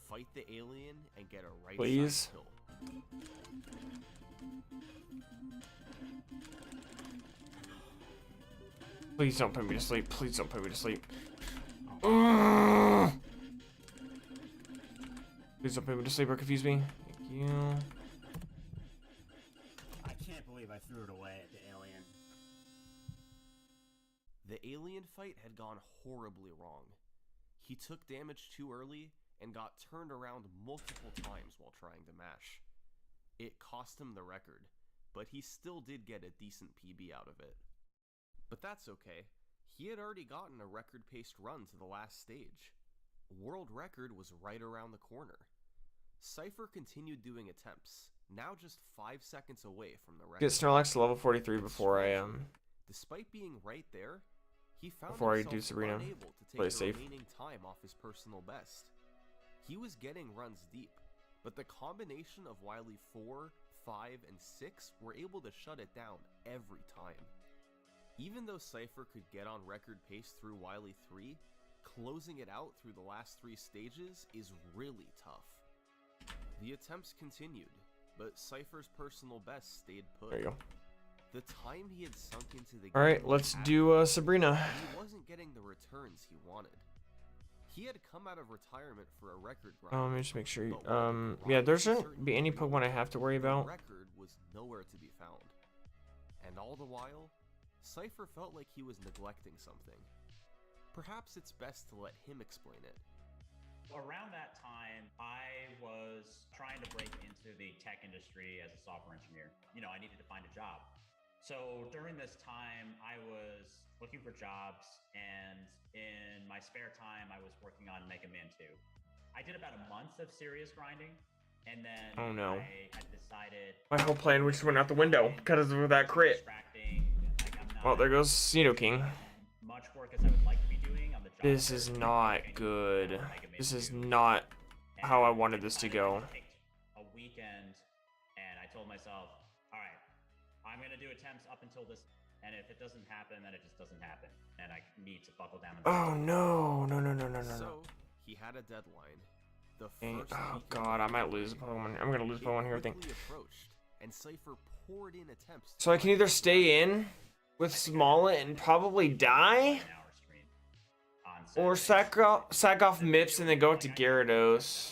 fight the alien and get a right Please. side kill. Please don't put me to sleep. Please don't put me to sleep. Ugh. Please don't put me to sleep or confuse me. Thank you. I can't believe I threw it away at the alien. The alien fight had gone horribly wrong. He took damage too early and got turned around multiple times while trying to mash. It cost him the record, but he still did get a decent PB out of it. But that's okay. He had already gotten a record-paced run to the last stage. World record was right around the corner. Cypher continued doing attempts, now just 5 seconds away from the record. Get Snorlax to level 43 before I Despite being right there, he found Before I himself do Sabrina. unable to Play take the safe. remaining time off his personal best. He was getting runs deep, but the combination of Wily 4, 5, and 6 were able to shut it down every time. Even though Cypher could get on record pace through Wily 3, closing it out through the last 3 stages is really tough. The attempts continued, but Cypher's personal best stayed put. There you go. The time he had sunk into the Alright, game let's had do gone, Sabrina. and he wasn't getting the returns he wanted. He had come out of retirement for a record grind. Let me just make sure. but while the Yeah, grind there was shouldn't certainly be any real, Pokemon I have to worry the about. record was nowhere to be found. And all the while, Cypher felt like he was neglecting something. Perhaps it's best to let him explain it. Around that time, I was trying to break into the tech industry as a software engineer. You know, I needed to find a job. So during this time, I was looking for jobs, and in my spare time, I was working on Mega Man 2. I did about a month of serious grinding, and then Oh, no. I had decided... My whole plan just went out the window because of that crit. Distracting, like I'm not Oh, there goes King. much work as I would like to be doing on the job. This is search, not training, good. Mega Man This is 2. not how I And wanted this to decided go. I picked a weekend, and I told myself, all right, I'm going to do attempts up until this, and if it doesn't happen, then it just doesn't happen, and I need to buckle down. Oh no, no, no, no, no, no, no. So, he had a deadline. The Dang, first oh weekend god, I might lose Pokemon. I'm gonna lose it Pokemon here, I think. quickly approached, and Cypher poured in attempts to So I can either find stay in with Smollet and probably die, or sack off Mips and then go up to Gyarados.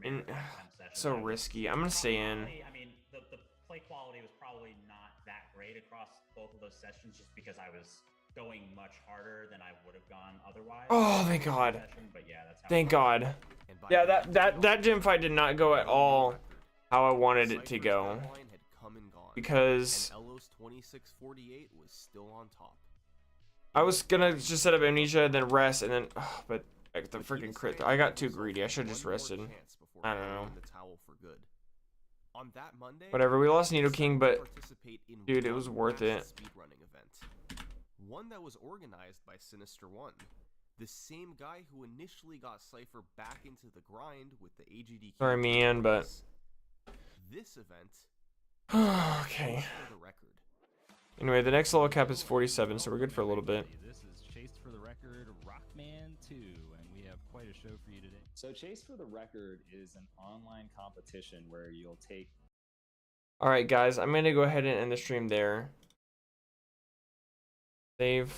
And so risky. I'm gonna stay in. I mean, the play quality was probably not that great across both of those sessions, just because I was going much harder than I would have gone otherwise. Oh, thank God. But yeah, that's how Thank God. And by Yeah, the end that gym fight did not go at all how I wanted it to Cypher's go. deadline had come and gone, Because and Elo's 2648 was still on top. I was gonna just set up Amnesia, then rest, and then, but Like the freaking crit. I got too greedy. I should have just rested. I don't know. The towel for good. On that Monday, Whatever. We lost Needle King, but participate in dude, it one was worth it. last speedrunning event. One that was organized by Sinister1, the same guy who initially got Cypher back into the grind with the AGDQ. Sorry, man, but this event. Okay. For the record. Anyway, the next level cap is 47, so we're good for a little bit. This is Chase for the Record Rockman 2, and we have quite a show for you today. So Chase for the Record is an online competition where you'll take... Alright guys, I'm going to go ahead and end the stream there. Save.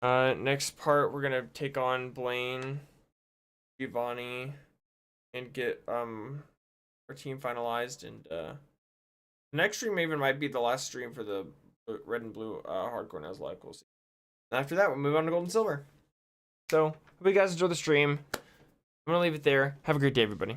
Next part, we're going to take on Blaine, Giovanni, and get our team finalized. And the next stream even might be the last stream for the red and blue hardcore Nuzlocke. We'll see. And after that, we'll move on to gold and silver. So, hope you guys enjoy the stream. I'm going to leave it there. Have a great day, everybody.